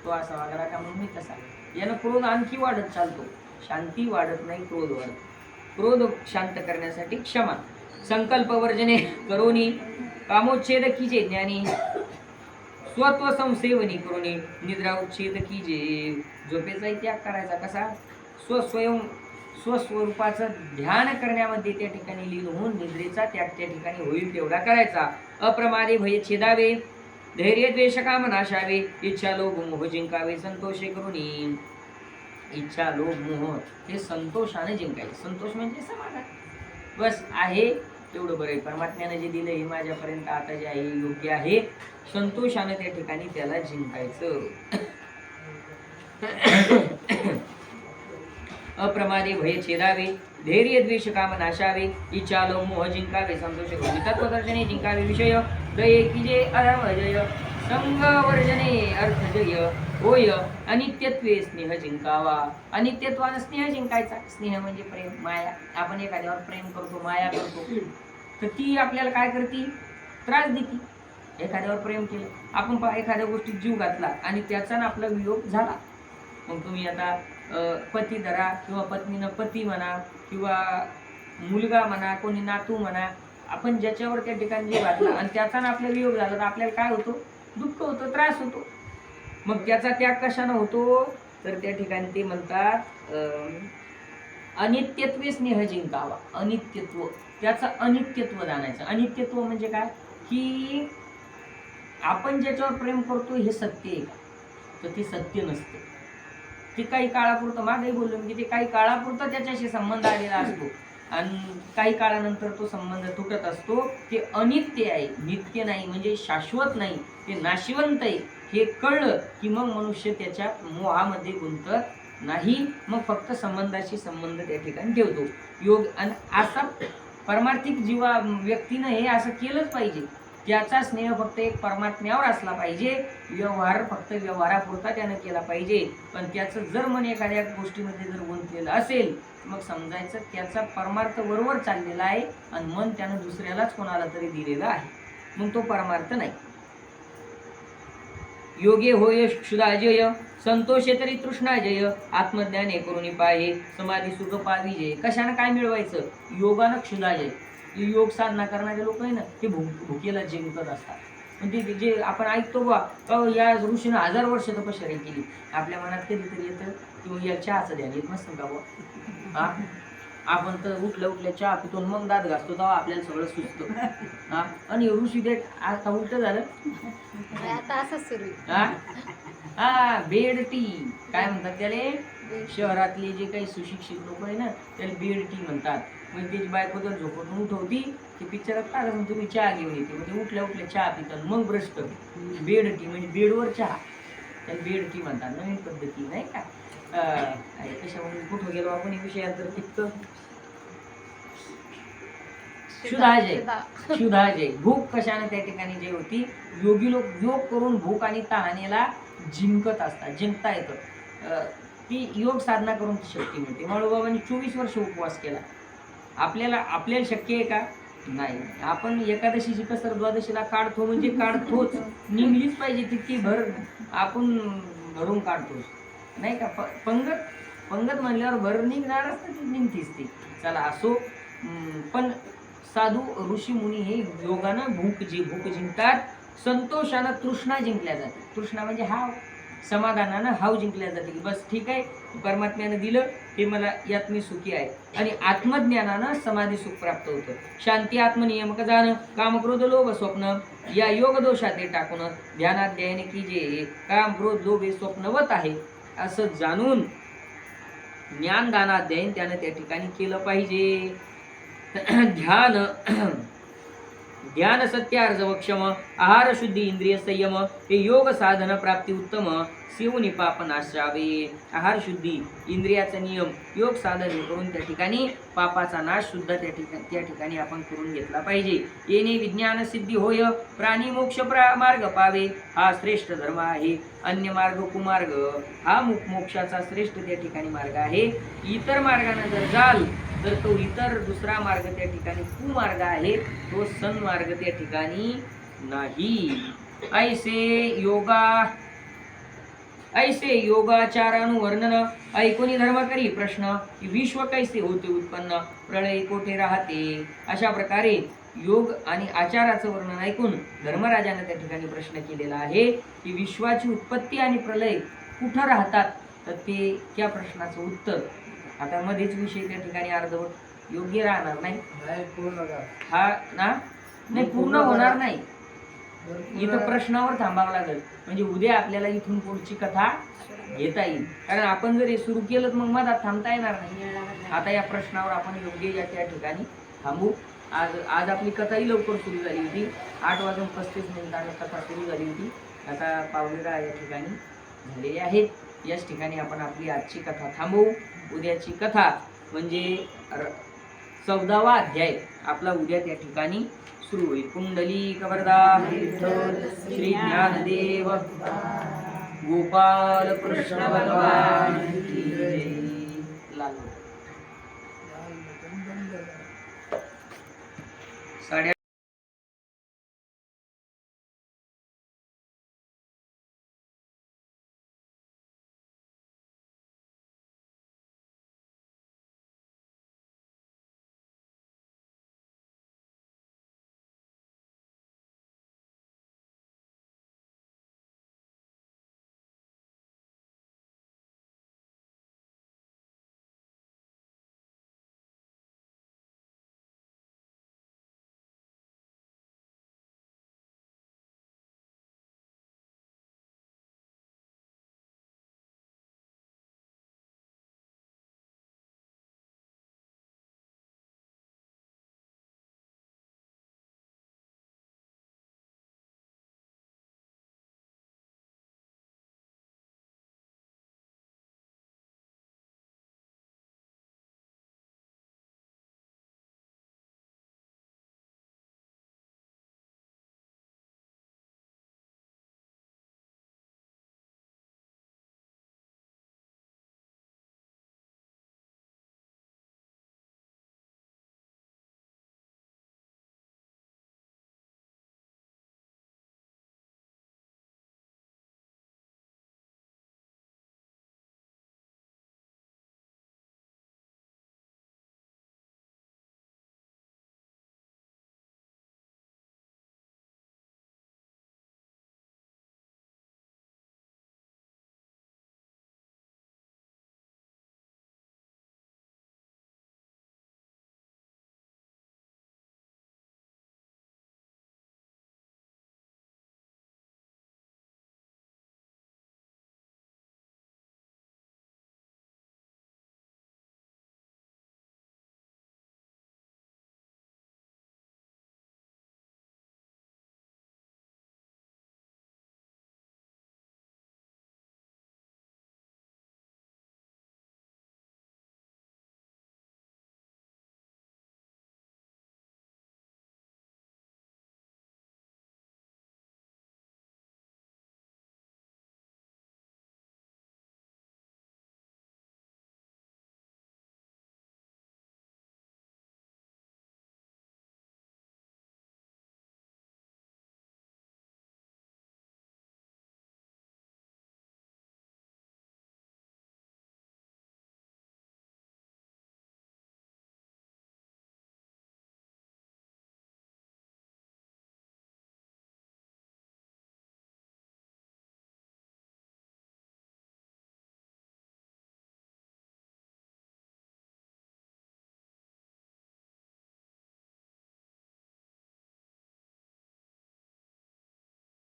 तो असा वागला का मग मी तसा. यानं क्रोध आणखी वाढत चालतो, शांती वाढत नाही, क्रोध वाढत. क्रोध शांत करण्यासाठी क्षमा. संकल्प वर्जने करोनी कामोच्छेद कीजे ज्ञानी स्वत्व संसेवनी करोनी निद्रा उच्छेद कीजे. झोपेचा त्याग करायचा कसा, स्वस्वरूपाचं ध्यान करण्यामध्ये त्या ठिकाणी लीन होऊन निद्रेचा त्याग त्या ठिकाणी होईल तेवढा करायचा. अप्रमादे भय छेदावे धैर्य द्वेष काम नाशावे इच्छा लोभ मोह जिंकावे संतोषे करुणी. इच्छा लोभ मोह हे संतोषाने जिंकायचे. संतोष म्हणजे समाधान. बस आहे तेवढं बरं आहे. परमात्म्याने जे दिलं हे माझ्यापर्यंत आता जे आहे योग्य आहे. संतोषाने त्या ठिकाणी त्याला जिंकायचं. अप्रमादे भय छेदावे धैर्य द्वेष काम नाशावे इच्छा लोभ मोह जिंकावे संतोष करुणी. तत्वदर्शने जिंकावे विषय दये कीजे अधर्मजय संगवर्जने अर्थजय होय अनित्यत्वे स्नेह जिंकावा. अनित्यत्वानं स्नेह जिंकायचा. स्नेह म्हणजे प्रेम, माया. आपण एखाद्यावर प्रेम करतो, माया करतो, तर ती आपल्याला काय करते, त्रास देते. एखाद्यावर प्रेम केलं आपण, एखाद्या गोष्टीत जीव घातला आणि त्याचा आपला वियोग झाला. मग तुम्ही आता पती धरा किंवा पत्नीनं पती म्हणा किंवा मुलगा म्हणा, कोणी नातू म्हणा, आपण ज्याच्यावर त्या ठिकाणी जीव घातला आणि त्याचा आपला वियोग झाला तर आपल्याला काय होतो, दुःख होतं, त्रास होतो. मग त्याचा त्याग कशानं होतो, तर त्या ठिकाणी ते म्हणतात अनित्यत्वे स्नेह जिंकावा. अनित्यत्व, त्याचं अनित्यत्व जाणायचं. अनित्यत्व म्हणजे काय, की आपण ज्याच्यावर प्रेम करतो हे सत्य आहे तर ते सत्य नसतं. ते काही काळापुरतं, मागेही बोललो मी, ते काही काळापुरतं त्याच्याशी संबंध आलेला असतो आणि काही काळानंतर तो संबंध तुटत असतो. ते अनित्य आहे, नित्य नाही, म्हणजे शाश्वत नाही, ते नाशिवंत आहे. हे कळलं की मग मनुष्य त्याच्या मोहामध्ये गुंतत नाही. मग फक्त संबंधाशी संबंध त्या ठिकाणी ठेवतो. योग आणि असा परमार्थिक व्यक्तीनं हे असं केलंच पाहिजे. त्याचा स्नेह फक्त एक परमात्म्यावर असला पाहिजे. व्यवहार फक्त व्यवहारापुरता त्यानं केला पाहिजे. पण त्याचं जर मन एखाद्या गोष्टीमध्ये जर गुंतलेलं असेल मग समजायचं त्याचा परमार्थ बरोबर चाललेला आहे आणि मन त्यानं दुसऱ्यालाच कोणाला तरी दिलेलं आहे, मग तो परमार्थ नाही. योगे होय क्षुधाजय संतोषे तरी तृष्णाजय आत्मज्ञाने करुणी पाहे समाधी सुख पाविजे. कशानं काय मिळवायचं, योगानं क्षुधाजय. योग साधना करणारे लोक आहे ना ते भुकेला जिंकत असतात. म्हणजे जे आपण ऐकतो बा या ऋषीनं 1000 वर्ष तपश्चर्या केली, आपल्या मनात कधीतरी येतं की या चहाचं ध्यान येत नसतं का बुवा? हा, आपण तर उठल्या चहा पितो मग दात घासतो तेव्हा आपल्याला सगळं सुचतं. हा, आणि ऋषी देख आता उलट झालं. आता असंच सुरू आहे. हा हा, बेड टी काय म्हणतात त्याले? शहरातले जे काही सुशिक्षित लोक आहे ना त्याला बेड टी म्हणतात. म्हणजे त्याची बायको जर झोपतून उठवती की पिक्चरात काय असं तुम्ही चहा घेऊन येते, म्हणजे उठल्या चहा पितात मग ब्रश करतो. बेड टी म्हणजे बेडवर चहा, त्याला बेड टी म्हणतात. नवीन पद्धती नाही का? कशामध्ये कुठं गेलो आपण या विषयात तर तितकं शुद्धाजय भूक कशाने त्या ठिकाणी जे होती, योगी लोक योग करून भूक आणि तहानेला जिंकत असतात, जिंकता येतं. ती योग साधना करून ती शक्ती मिळते. बाळूबाबांनी 24 वर्ष उपवास केला. आपल्याला शक्य आहे का? नाही. आपण एकादशीची कसर द्वादशीला काढतो म्हणजे काढतोच, निघलीच पाहिजे तितकी भर आपण भरून काढतो नाही का? पंगत म्हणल्यावर भर निघणारच ना, ती निघतीच ती. चला असो, पण साधू ऋषी मुनी हे योगानं भूक जिंकतात, संतोषानं तृष्णा जिंकल्या जाते. तृष्णा म्हणजे हाव, समाधानानं हाव जिंकल्या जाते की बस ठीक आहे, परमात्म्यानं दिलं हे मला, यात मी सुखी आहे. आणि आत्मज्ञानानं समाधी सुख प्राप्त होतं. शांती आत्मनियमक जाणं, काम क्रोध लोभ स्वप्न या योग दोषात टाकून ध्यानात ध्यान की जे काम क्रोध लोभ हे स्वप्नवत आहे असं जाणून ज्ञानदानात ध्यान त्यानं त्या ठिकाणी केलं पाहिजे. ध्यान सत्य अर्जवक्षम आहार शुद्धी इंद्रिय संयम हे योग साधन प्राप्ती उत्तम शिवनी पाप नाशावे. आहार शुद्धी, इंद्रियाचा नियम, योग साधन करून त्या ठिकाणी पापाचा नाश सुद्धा त्या ठिकाणी आपण करून घेतला पाहिजे. येणे विज्ञान सिद्धी होय, प्राणी मोक्ष मार्ग पावे हा श्रेष्ठ धर्म आहे. अन्य मार्ग कुमार्ग हा मोक्षाचा श्रेष्ठ त्या ठिकाणी मार्ग आहे. इतर मार्गाने जर जाल तर तो इतर दुसरा मार्ग त्या ठिकाणी कुमार्ग आहे, तो सन्मार्ग त्या ठिकाणी नाही. ऐसे योगाचारानुवर्णन ऐकोनी धर्म करी प्रश्न की विश्व कैसे होते उत्पन्न, प्रलय कोठे राहते. अशा प्रकारे योग आणि आचाराचं वर्णन ऐकून धर्मराजाने त्या ठिकाणी प्रश्न केलेला आहे की विश्वाची उत्पत्ती आणि प्रलय कुठं राहतात. तर ते त्या प्रश्नाचं उत्तर आता मध्येच विषय त्या ठिकाणी अर्धवट योग्य राहणार नाही. हा ना, नाही पूर्ण होणार नाही. इथं प्रश्नावर थांबावं लागेल, म्हणजे उद्या आपल्याला इथून पुढची कथा घेता येईल. कारण आपण जर हे सुरू केलं तर मग मधात थांबता येणार नाही. आता या प्रश्नावर आपण योग्य त्या ठिकाणी थांबू. आज आपली कथाही लवकर सुरू झाली होती. 8:35 कथा सुरू झाली होती. आता पावलेला या ठिकाणी झालेली आहेत. याच ठिकाणी आपण आपली आजची कथा थांबवू. उद्याची कथा म्हणजे 14वा अध्याय आपला उद्या त्या ठिकाणी सुरू होईल. कुंडली कवरदा श्री ज्ञानदेव गोपाल कृष्ण भगवान की जय. लाल